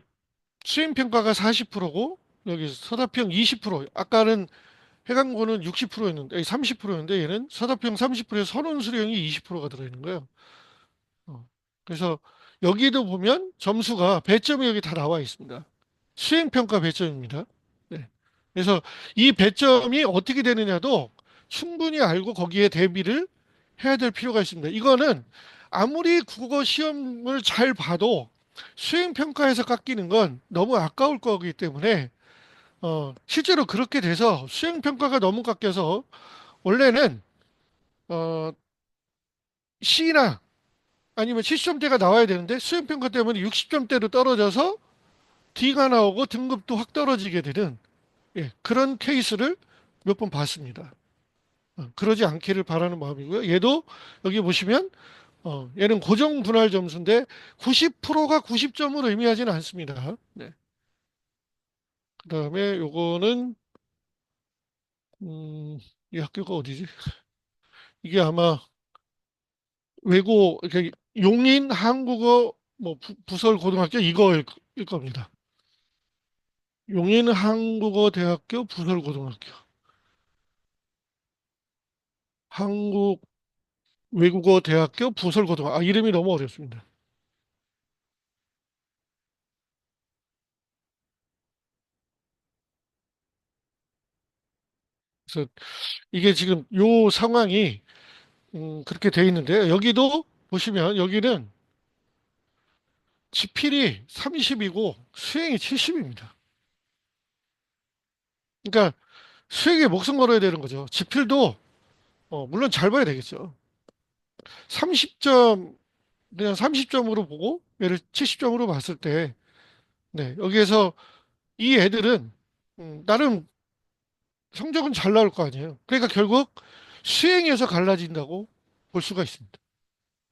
수행평가가 40%고 여기 서답형 20%. 아까는 해강고는 60%였는데 30%였는데 얘는 서답형 30%에서 선원 수령이 20%가 들어있는 거예요. 어, 그래서 여기도 보면 점수가 배점이 여기 다 나와 있습니다. 수행평가 배점입니다. 네. 그래서 이 배점이 어떻게 되느냐도 충분히 알고 거기에 대비를 해야 될 필요가 있습니다. 이거는 아무리 국어 시험을 잘 봐도 수행평가에서 깎이는 건 너무 아까울 거기 때문에 실제로 그렇게 돼서 수행평가가 너무 깎여서 원래는 어, C나 아니면 70점대가 나와야 되는데 수행평가 때문에 60점대로 떨어져서 D가 나오고 등급도 확 떨어지게 되는 그런 케이스를 몇 번 봤습니다. 그러지 않기를 바라는 마음이고요. 얘도 여기 보시면 얘는 고정 분할 점수인데 90%가 90점을 의미하지는 않습니다. 네. 그다음에 요거는 이 학교가 어디지? 이게 아마 이렇게 용인 한국어 뭐 부설 고등학교 이거일 겁니다. 용인 한국어대학교 부설 고등학교. 한국 외국어대학교 부설 고등학교. 아, 이름이 너무 어렵습니다. 그래서 이게 지금 요 상황이 그렇게 돼 있는데요. 여기도 보시면 여기는 지필이 30이고 수행이 70입니다. 그러니까 수행에 목숨 걸어야 되는 거죠. 지필도 물론 잘 봐야 되겠죠. 30점 그냥 30점으로 보고 얘를 70점으로 봤을 때 네, 여기에서 이 애들은 나름 성적은 잘 나올 거 아니에요. 그러니까 결국 수행에서 갈라진다고 볼 수가 있습니다.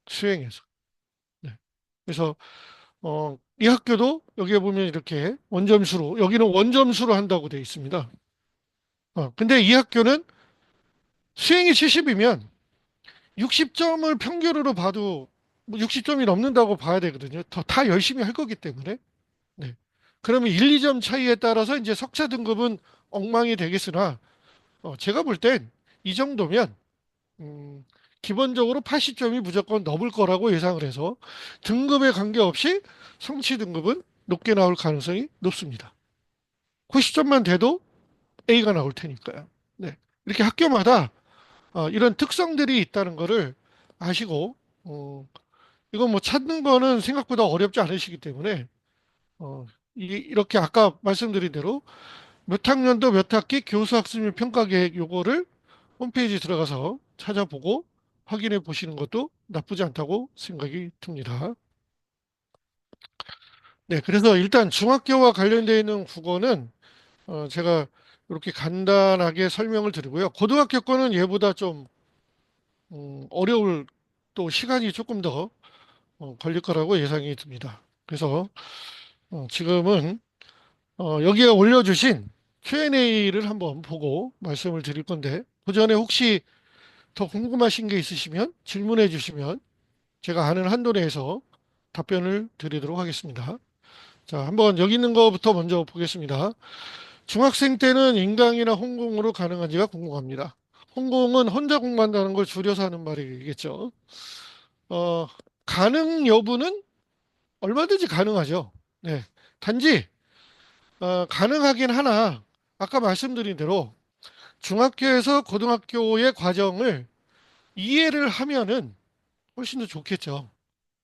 수행에서. 네. 그래서 이 학교도 여기에 보면 이렇게 원점수로 여기는 원점수로 한다고 되어 있습니다. 근데 이 학교는 수행이 70이면 60점을 평균으로 봐도 60점이 넘는다고 봐야 되거든요. 다 열심히 할 거기 때문에. 네. 그러면 1, 2점 차이에 따라서 이제 석사 등급은 엉망이 되겠으나 제가 볼 땐 이 정도면 음, 기본적으로 80점이 무조건 넘을 거라고 예상을 해서 등급에 관계없이 성취 등급은 높게 나올 가능성이 높습니다. 90점만 돼도 A가 나올 테니까요. 네. 이렇게 학교마다 이런 특성들이 있다는 거를 아시고 이거 뭐 찾는 거는 생각보다 어렵지 않으시기 때문에 어, 이렇게 아까 말씀드린 대로 몇 학년도 몇 학기 교수 학습률 평가 계획 요거를 홈페이지 들어가서 찾아보고 확인해 보시는 것도 나쁘지 않다고 생각이 듭니다. 네, 그래서 일단 중학교와 관련되어 있는 국어는 제가 이렇게 간단하게 설명을 드리고요. 고등학교 거는 얘보다 좀 어려울 또 시간이 조금 더 걸릴 거라고 예상이 듭니다. 그래서 지금은 여기에 올려주신 Q&A를 한번 보고 말씀을 드릴 건데 그 전에 혹시 더 궁금하신 게 있으시면 질문해 주시면 제가 아는 한도 내에서 답변을 드리도록 하겠습니다. 자, 한번 여기 있는 거부터 먼저 보겠습니다. 중학생 때는 인강이나 홍공으로 가능한지가 궁금합니다. 홍공은 혼자 공부한다는 걸 줄여서 하는 말이겠죠. 어, 가능 여부는 얼마든지 가능하죠. 네. 단지 가능하긴 하나 아까 말씀드린 대로 중학교에서 고등학교의 과정을 이해를 하면은 훨씬 더 좋겠죠.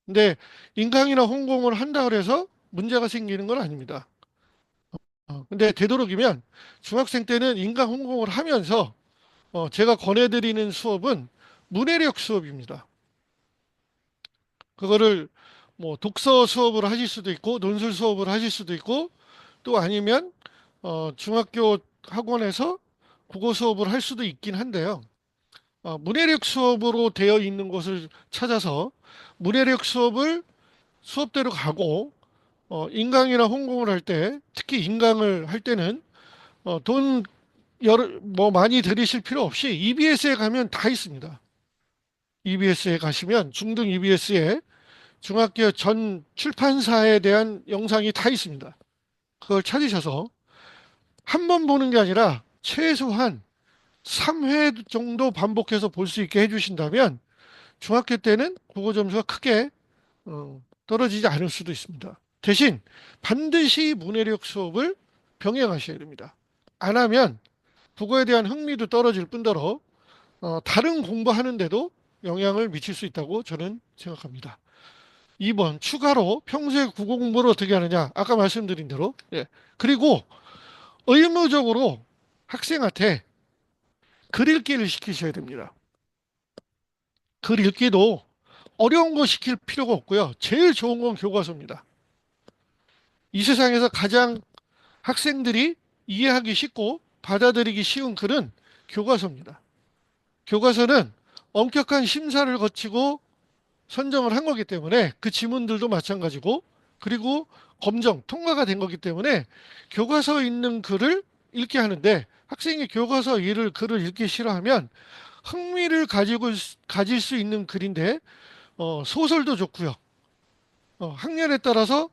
근데 인강이나 홍공을 한다 그래서 문제가 생기는 건 아닙니다. 근데 되도록이면 중학생 때는 인강 홍공을 하면서 제가 권해드리는 수업은 문해력 수업입니다. 그거를 뭐 독서 수업을 하실 수도 있고 논술 수업을 하실 수도 있고 또 아니면 중학교 학원에서 국어 수업을 할 수도 있긴 한데요. 문해력 수업으로 되어 있는 곳을 찾아서 문해력 수업을 수업대로 가고 인강이나 홍공을 할 때, 특히 인강을 할 때는 돈 여러 뭐 많이 들이실 필요 없이 EBS에 가면 다 있습니다. EBS에 가시면 중등 EBS에 중학교 전 출판사에 대한 영상이 다 있습니다. 그걸 찾으셔서 한 번 보는 게 아니라 최소한 3회 정도 반복해서 볼 수 있게 해주신다면 중학교 때는 국어 점수가 크게 떨어지지 않을 수도 있습니다. 대신 반드시 문해력 수업을 병행하셔야 됩니다. 안 하면 국어에 대한 흥미도 떨어질 뿐더러 다른 공부하는데도 영향을 미칠 수 있다고 저는 생각합니다. 2번 추가로 평소에 국어 공부를 어떻게 하느냐 아까 말씀드린 대로 그리고 의무적으로 학생한테 글 읽기를 시키셔야 됩니다. 글 읽기도 어려운 거 시킬 필요가 없고요. 제일 좋은 건 교과서입니다. 이 세상에서 가장 학생들이 이해하기 쉽고 받아들이기 쉬운 글은 교과서입니다. 교과서는 엄격한 심사를 거치고 선정을 한 거기 때문에 그 지문들도 마찬가지고 그리고 검정, 통과가 된 거기 때문에 교과서에 있는 글을 읽게 하는데 학생이 교과서 글을 읽기 싫어하면 흥미를 가질 수 있는 글인데 소설도 좋고요. 학년에 따라서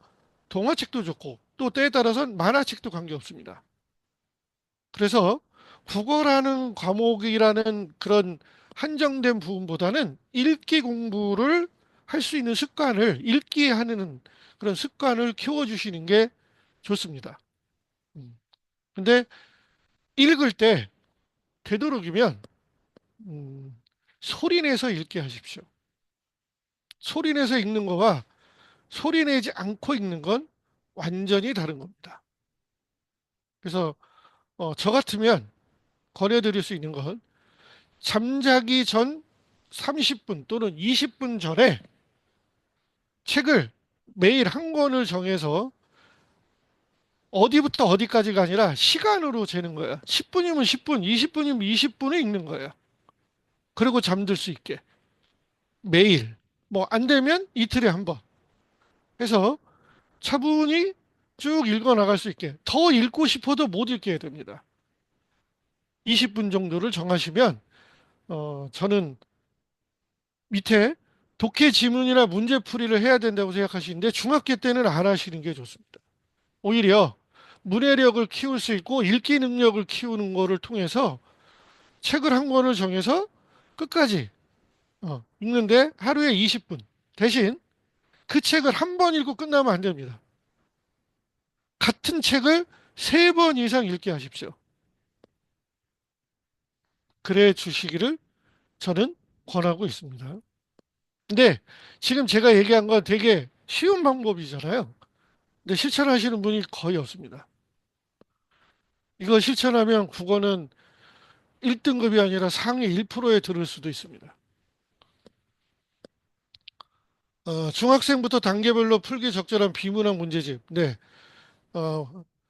동화책도 좋고 또 때에 따라서는 만화책도 관계없습니다. 그래서 국어라는 과목이라는 그런 한정된 부분보다는 읽기 공부를 할 수 있는 습관을 읽기 하는 그런 습관을 키워주시는 게 좋습니다. 음. 근데 읽을 때 되도록이면 소리 내서 읽게 하십시오. 소리 내서 읽는 거와 소리 내지 않고 읽는 건 완전히 다른 겁니다. 그래서 저 같으면 권해드릴 수 있는 건 잠자기 전 30분 또는 20분 전에 책을 매일 한 권을 정해서 어디부터 어디까지가 아니라 시간으로 재는 거예요. 10분이면 10분, 20분이면 20분을 읽는 거예요. 그리고 잠들 수 있게. 매일. 뭐 안 되면 이틀에 한 번. 해서 차분히 쭉 읽어 나갈 수 있게. 더 읽고 싶어도 못 읽게 됩니다. 20분 정도를 정하시면 저는 밑에 독해 지문이나 문제풀이를 해야 된다고 생각하시는데 중학교 때는 안 하시는 게 좋습니다. 오히려 문해력을 키울 수 있고 읽기 능력을 키우는 거를 통해서 책을 한 권을 정해서 끝까지 읽는데 하루에 20분. 대신 그 책을 한 번 읽고 끝나면 안 됩니다. 같은 책을 세 번 이상 읽게 하십시오. 그래 주시기를 저는 권하고 있습니다. 근데 지금 제가 얘기한 건 되게 쉬운 방법이잖아요. 근데 실천하시는 분이 거의 없습니다. 이거 실천하면 국어는 1등급이 아니라 상위 1%에 들을 수도 있습니다. 중학생부터 단계별로 풀기 적절한 비문학 문제집. 네.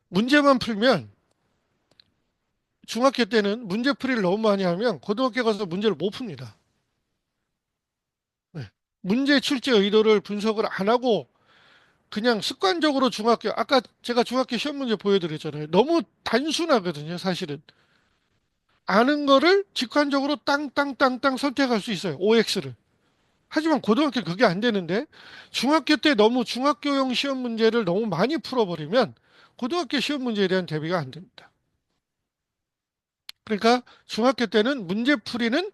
문제만 풀면 중학교 때는 문제풀이를 너무 많이 하면 고등학교 가서 문제를 못 풉니다. 네. 문제 출제 의도를 분석을 안 하고 그냥 습관적으로 아까 제가 중학교 시험 문제 보여드렸잖아요. 너무 단순하거든요, 사실은. 아는 거를 직관적으로 땅땅땅땅 선택할 수 있어요, OX를. 하지만 고등학교 그게 안 되는데 중학교 때 너무 중학교용 시험 문제를 너무 많이 풀어버리면 고등학교 시험 문제에 대한 대비가 안 됩니다. 그러니까 중학교 때는 문제풀이는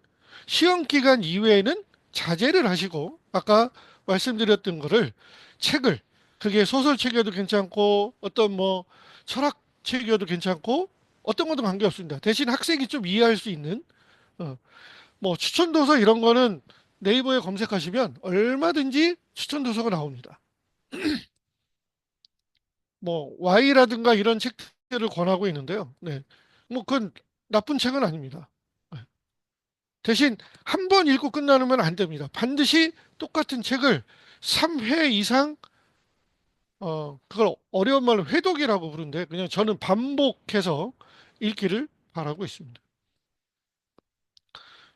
시험 기간 이외에는 자제를 하시고 아까 말씀드렸던 거를 책을 그게 소설책이어도 괜찮고 어떤 뭐 철학책이어도 괜찮고 어떤 것도 관계없습니다. 대신 학생이 좀 이해할 수 있는 어, 뭐 추천도서 이런 거는 네이버에 검색하시면 얼마든지 추천도서가 나옵니다. 뭐 Y라든가 이런 책들을 권하고 있는데요. 네. 뭐 그건 나쁜 책은 아닙니다. 네. 대신 한 번 읽고 끝나면 안 됩니다. 반드시 똑같은 책을 3회 이상 그걸 어려운 말로 회독이라고 부르는데 그냥 저는 반복해서 읽기를 바라고 있습니다.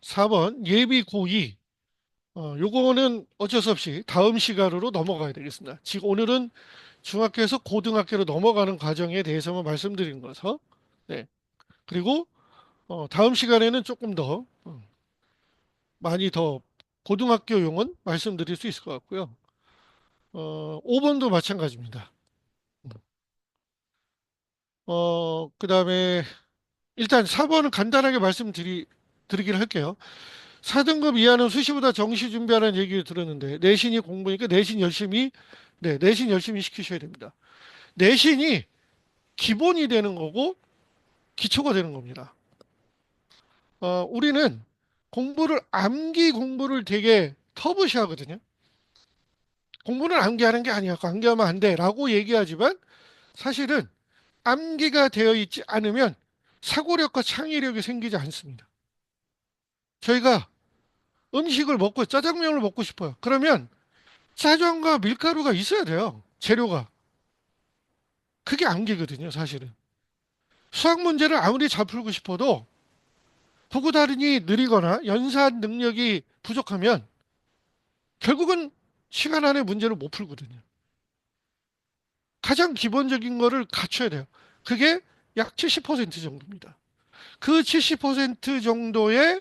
4번 예비 고2 요거는 어쩔 수 없이 다음 시간으로 넘어가야 되겠습니다. 지금 오늘은 중학교에서 고등학교로 넘어가는 과정에 대해서만 말씀드린 거서 네. 그리고 다음 시간에는 조금 더 많이 더 고등학교용은 말씀드릴 수 있을 것 같고요. 5번도 마찬가지입니다. 그다음에 일단 4번은 간단하게 드리긴 할게요. 4등급 이하는 수시보다 정시 준비하라는 얘기를 들었는데 내신이 공부니까 내신 열심히 시키셔야 됩니다. 내신이 기본이 되는 거고 기초가 되는 겁니다. 우리는 암기 공부를 되게 터부시하거든요. 공부는 암기하는 게 아니야. 암기하면 안 돼. 라고 얘기하지만 사실은 암기가 되어 있지 않으면 사고력과 창의력이 생기지 않습니다. 저희가 음식을 먹고 짜장면을 먹고 싶어요. 그러면 짜장과 밀가루가 있어야 돼요. 재료가. 그게 암기거든요, 사실은. 수학 문제를 아무리 잘 풀고 싶어도 보고 다르니 느리거나 연산 능력이 부족하면 결국은 시간 안에 문제를 못 풀거든요. 가장 기본적인 거를 갖춰야 돼요. 그게 약 70% 정도입니다. 그 70% 정도의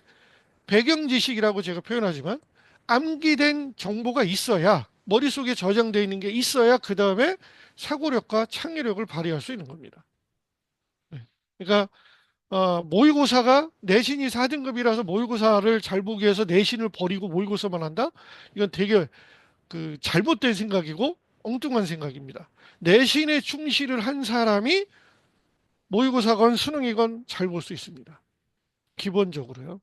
배경 지식이라고 제가 표현하지만 암기된 정보가 있어야 머릿속에 저장되어 있는 게 있어야 그 다음에 사고력과 창의력을 발휘할 수 있는 겁니다. 네. 그러니까 모의고사가 내신이 4등급이라서 모의고사를 잘 보기 위해서 내신을 버리고 모의고사만 한다? 이건 되게 그 잘못된 생각이고 엉뚱한 생각입니다. 내신에 충실을 한 사람이 모의고사건 수능이건 잘 볼 수 있습니다. 기본적으로요.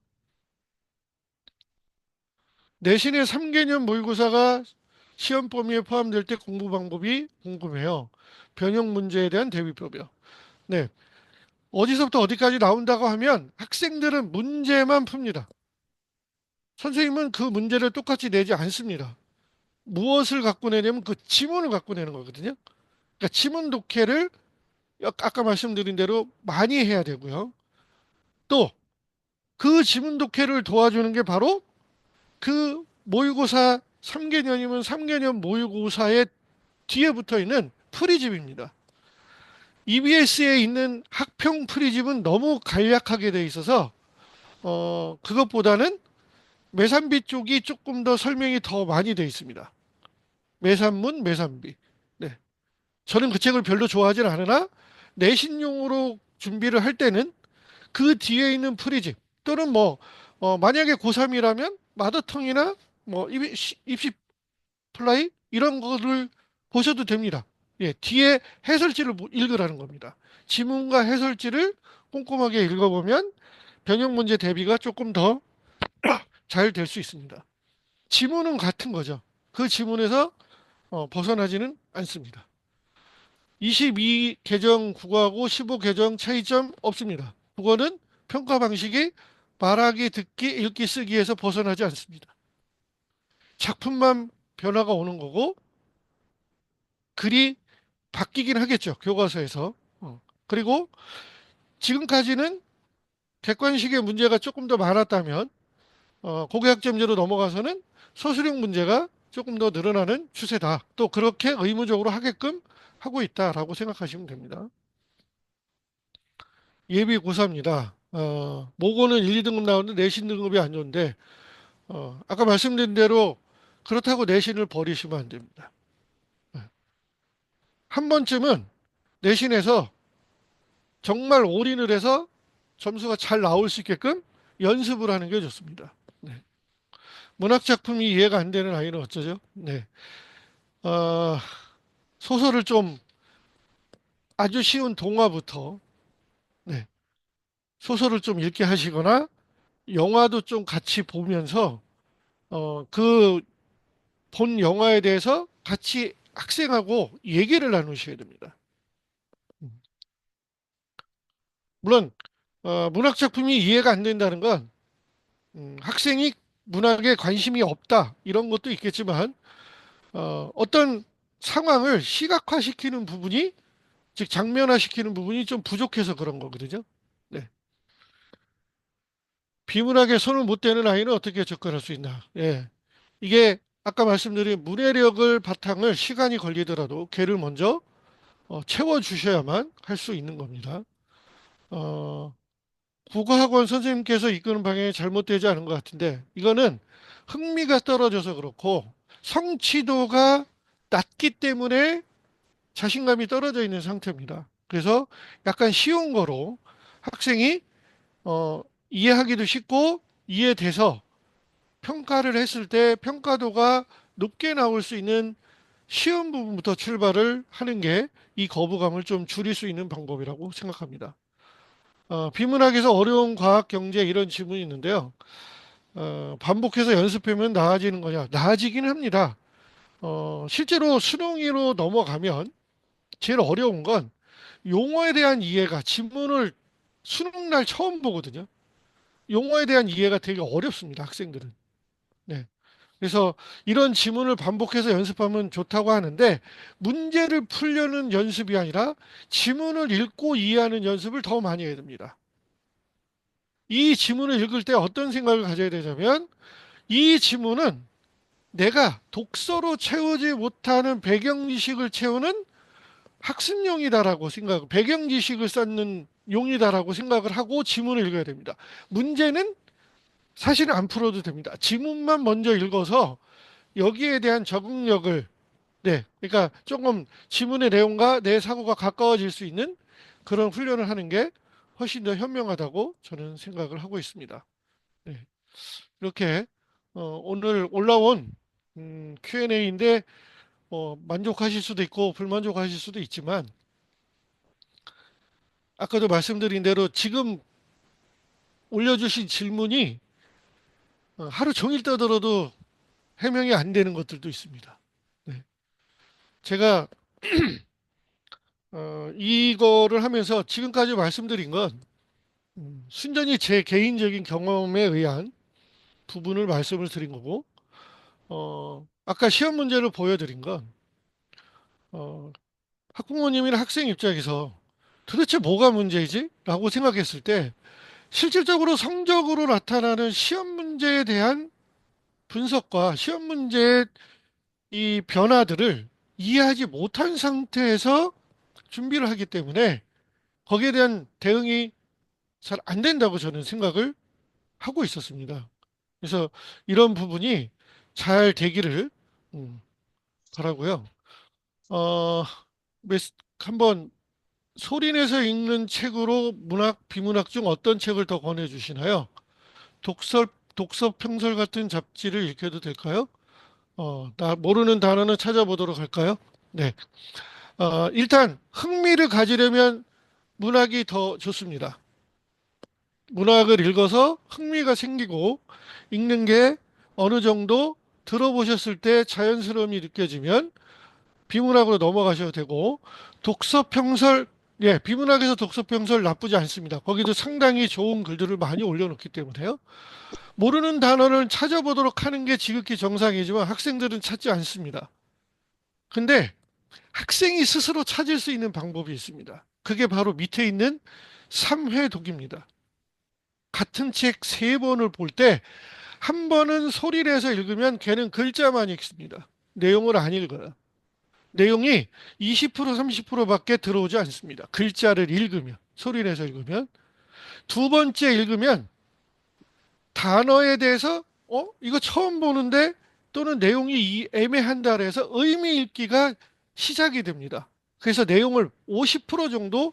내신의 3개년 모의고사가 시험 범위에 포함될 때 공부 방법이 궁금해요. 변형 문제에 대한 대비법이요. 네. 어디서부터 어디까지 나온다고 하면 학생들은 문제만 풉니다. 선생님은 그 문제를 똑같이 내지 않습니다. 무엇을 갖고 내냐면 그 지문을 갖고 내는 거거든요. 그러니까 지문 독해를 아까 말씀드린 대로 많이 해야 되고요. 또 그 지문 독해를 도와주는 게 바로 그 모의고사 3개년이면 3개년 모의고사의 뒤에 붙어 있는 프리집입니다. EBS에 있는 학평 프리집은 너무 간략하게 돼 있어서 그것보다는 매산비 쪽이 조금 더 설명이 더 많이 돼 있습니다. 매산문, 매산비. 네. 저는 그 책을 별로 좋아하진 않으나 내신용으로 준비를 할 때는 그 뒤에 있는 프리집 또는 만약에 고3이라면 마더텅이나 입시 플라이 이런 거를 보셔도 됩니다. 예, 뒤에 해설지를 읽으라는 겁니다. 지문과 해설지를 꼼꼼하게 읽어보면 변형 문제 대비가 조금 더 잘 될 수 있습니다. 지문은 같은 거죠. 그 지문에서 벗어나지는 않습니다. 22 개정 국어하고 15 개정 차이점 없습니다. 국어는 평가 방식이 말하기, 듣기, 읽기, 쓰기에서 벗어나지 않습니다. 작품만 변화가 오는 거고 글이 바뀌긴 하겠죠. 교과서에서. 그리고 지금까지는 객관식의 문제가 조금 더 많았다면 고교학점제로 넘어가서는 소수령 문제가 조금 더 늘어나는 추세다. 또 그렇게 의무적으로 하게끔 하고 있다라고 생각하시면 됩니다. 예비 고사입니다. 모고는 1, 2등급 나오는데 내신 등급이 안 좋은데 아까 말씀드린 대로 그렇다고 내신을 버리시면 안 됩니다. 한 번쯤은 내신에서 정말 올인을 해서 점수가 잘 나올 수 있게끔 연습을 하는 게 좋습니다. 네. 문학 작품이 이해가 안 되는 아이는 어쩌죠? 네. 어, 소설을 좀 아주 쉬운 동화부터 네. 소설을 좀 읽게 하시거나 영화도 좀 같이 보면서 그 본 영화에 대해서 같이 학생하고 얘기를 나누셔야 됩니다. 물론 문학 작품이 이해가 안 된다는 건 학생이 문학에 관심이 없다 이런 것도 있겠지만 어떤 상황을 시각화시키는 부분이 즉 장면화시키는 부분이 좀 부족해서 그런 거거든요. 네. 비문학에 손을 못 대는 아이는 어떻게 접근할 수 있나? 예. 이게 아까 말씀드린 문해력을 바탕을 시간이 걸리더라도 걔를 먼저 채워주셔야만 할 수 있는 겁니다. 어, 국어학원 선생님께서 이끄는 방향이 잘못되지 않은 것 같은데 이거는 흥미가 떨어져서 그렇고 성취도가 낮기 때문에 자신감이 떨어져 있는 상태입니다. 그래서 약간 쉬운 거로 학생이 이해하기도 쉽고 이해돼서 평가를 했을 때 평가도가 높게 나올 수 있는 쉬운 부분부터 출발을 하는 게 이 거부감을 좀 줄일 수 있는 방법이라고 생각합니다. 비문학에서 어려운 과학, 경제 이런 질문이 있는데요. 반복해서 연습하면 나아지는 거냐? 나아지긴 합니다. 실제로 수능으로 넘어가면 제일 어려운 건 용어에 대한 이해가 지문을 수능 날 처음 보거든요. 용어에 대한 이해가 되게 어렵습니다. 학생들은. 네. 그래서 이런 지문을 반복해서 연습하면 좋다고 하는데 문제를 풀려는 연습이 아니라 지문을 읽고 이해하는 연습을 더 많이 해야 됩니다. 이 지문을 읽을 때 어떤 생각을 가져야 되냐면 이 지문은 내가 독서로 채우지 못하는 배경 지식을 채우는 학습용이다라고 생각, 배경 지식을 쌓는 용이다라고 생각을 하고 지문을 읽어야 됩니다. 문제는 사실은 안 풀어도 됩니다. 지문만 먼저 읽어서 여기에 대한 적응력을, 네, 그러니까 조금 지문의 내용과 내 사고가 가까워질 수 있는 그런 훈련을 하는 게 훨씬 더 현명하다고 저는 생각을 하고 있습니다. 네, 이렇게 오늘 올라온 Q&A인데 만족하실 수도 있고 불만족하실 수도 있지만 아까도 말씀드린 대로 지금 올려주신 질문이 하루 종일 떠들어도 해명이 안 되는 것들도 있습니다. 네. 제가 이거를 하면서 지금까지 말씀드린 건 순전히 제 개인적인 경험에 의한 부분을 말씀을 드린 거고, 아까 시험 문제를 보여드린 건 어, 학부모님이나 학생 입장에서 도대체 뭐가 문제이지? 라고 생각했을 때 실질적으로 성적으로 나타나는 시험 문제에 대한 분석과 시험 문제의 이 변화들을 이해하지 못한 상태에서 준비를 하기 때문에 거기에 대한 대응이 잘 안 된다고 저는 생각을 하고 있었습니다. 그래서 이런 부분이 잘 되기를 음, 바라고요. 어, 한번 소리내서 읽는 책으로 문학, 비문학 중 어떤 책을 더 권해주시나요? 독서, 독서 평설 같은 잡지를 읽혀도 될까요? 나 모르는 단어는 찾아보도록 할까요? 네. 일단 흥미를 가지려면 문학이 더 좋습니다. 문학을 읽어서 흥미가 생기고 읽는 게 어느 정도 들어보셨을 때 자연스러움이 느껴지면 비문학으로 넘어가셔도 되고 독서 평설 예, 비문학에서 독서 평설 나쁘지 않습니다. 거기도 상당히 좋은 글들을 많이 올려놓기 때문에요. 모르는 단어를 찾아보도록 하는 게 지극히 정상이지만 학생들은 찾지 않습니다. 근데 학생이 스스로 찾을 수 있는 방법이 있습니다. 그게 바로 밑에 있는 3회 독입니다. 같은 책 3번을 볼 때 한 번은 소리를 해서 읽으면 걔는 글자만 읽습니다. 내용을 안 읽어요. 내용이 20% 30%밖에 들어오지 않습니다. 글자를 읽으면, 소리를 해서 읽으면. 두 번째 읽으면 단어에 대해서 이거 처음 보는데 또는 내용이 애매한다 그래서 의미 읽기가 시작이 됩니다. 그래서 내용을 50% 정도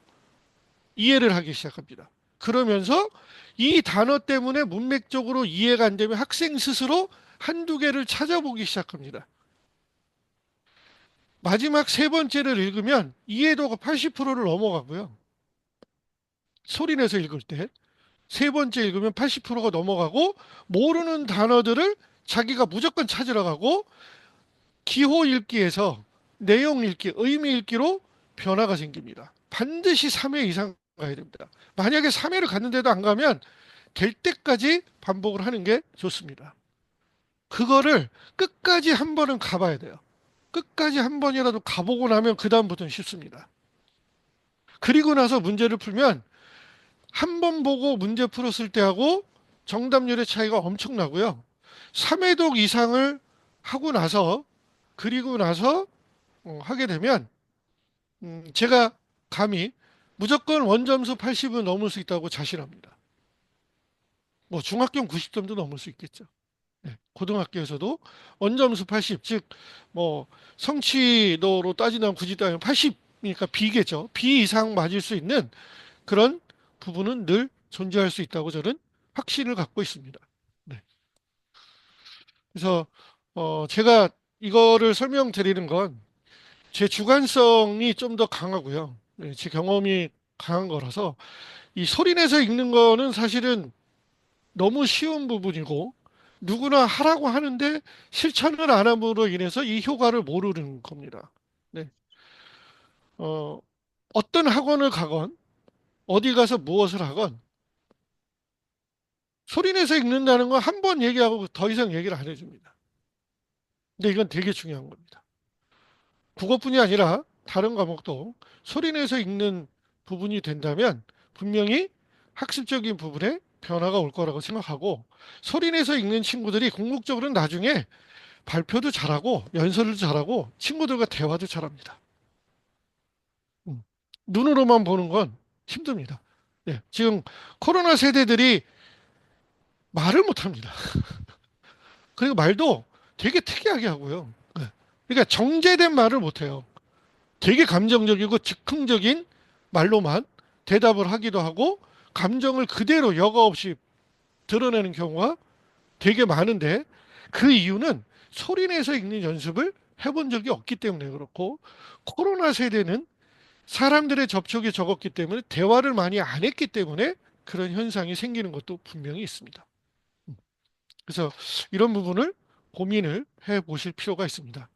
이해를 하기 시작합니다. 그러면서 이 단어 때문에 문맥적으로 이해가 안 되면 학생 스스로 한두 개를 찾아보기 시작합니다. 마지막 세 번째를 읽으면 이해도가 80%를 넘어가고요. 소리내서 읽을 때. 세 번째 읽으면 80%가 넘어가고 모르는 단어들을 자기가 무조건 찾으러 가고 기호 읽기에서 내용 읽기, 의미 읽기로 변화가 생깁니다. 반드시 3회 이상 가야 됩니다. 만약에 3회를 갔는데도 안 가면 될 때까지 반복을 하는 게 좋습니다. 그거를 끝까지 한 번은 가봐야 돼요. 끝까지 한 번이라도 가보고 나면 그다음부터는 쉽습니다. 그리고 나서 문제를 풀면 한 번 보고 문제 풀었을 때하고 정답률의 차이가 엄청나고요. 3회독 이상을 하고 나서 그리고 나서 하게 되면 제가 감히 무조건 원점수 80은 넘을 수 있다고 자신합니다. 뭐 중학교는 90점도 넘을 수 있겠죠. 네, 고등학교에서도 원점수 80, 즉 뭐 성취도로 따지면 굳이 따지면 80이니까 B겠죠. B 이상 맞을 수 있는 그런 부분은 늘 존재할 수 있다고 저는 확신을 갖고 있습니다. 네. 그래서 제가 이거를 설명드리는 건 제 주관성이 좀 더 강하고요. 네, 제 경험이 강한 거라서 이 소리내서 읽는 거는 사실은 너무 쉬운 부분이고 누구나 하라고 하는데 실천을 안 함으로 인해서 이 효과를 모르는 겁니다. 네. 어, 어떤 학원을 가건 어디 가서 무엇을 하건 소리내서 읽는다는 건 한 번 얘기하고 더 이상 얘기를 안 해줍니다. 근데 이건 되게 중요한 겁니다. 국어뿐이 아니라 다른 과목도 소리내서 읽는 부분이 된다면 분명히 학습적인 부분에 변화가 올 거라고 생각하고 소리내서 읽는 친구들이 궁극적으로는 나중에 발표도 잘하고 연설도 잘하고 친구들과 대화도 잘합니다. 음. 눈으로만 보는 건 힘듭니다. 예, 지금 코로나 세대들이 말을 못합니다. 그리고 말도 되게 특이하게 하고요. 예. 그러니까 정제된 말을 못해요. 되게 감정적이고 즉흥적인 말로만 대답을 하기도 하고 감정을 그대로 여과 없이 드러내는 경우가 되게 많은데 그 이유는 소리내서 읽는 연습을 해본 적이 없기 때문에 그렇고 코로나 세대는 사람들의 접촉이 적었기 때문에 대화를 많이 안 했기 때문에 그런 현상이 생기는 것도 분명히 있습니다. 그래서 이런 부분을 고민을 해 보실 필요가 있습니다.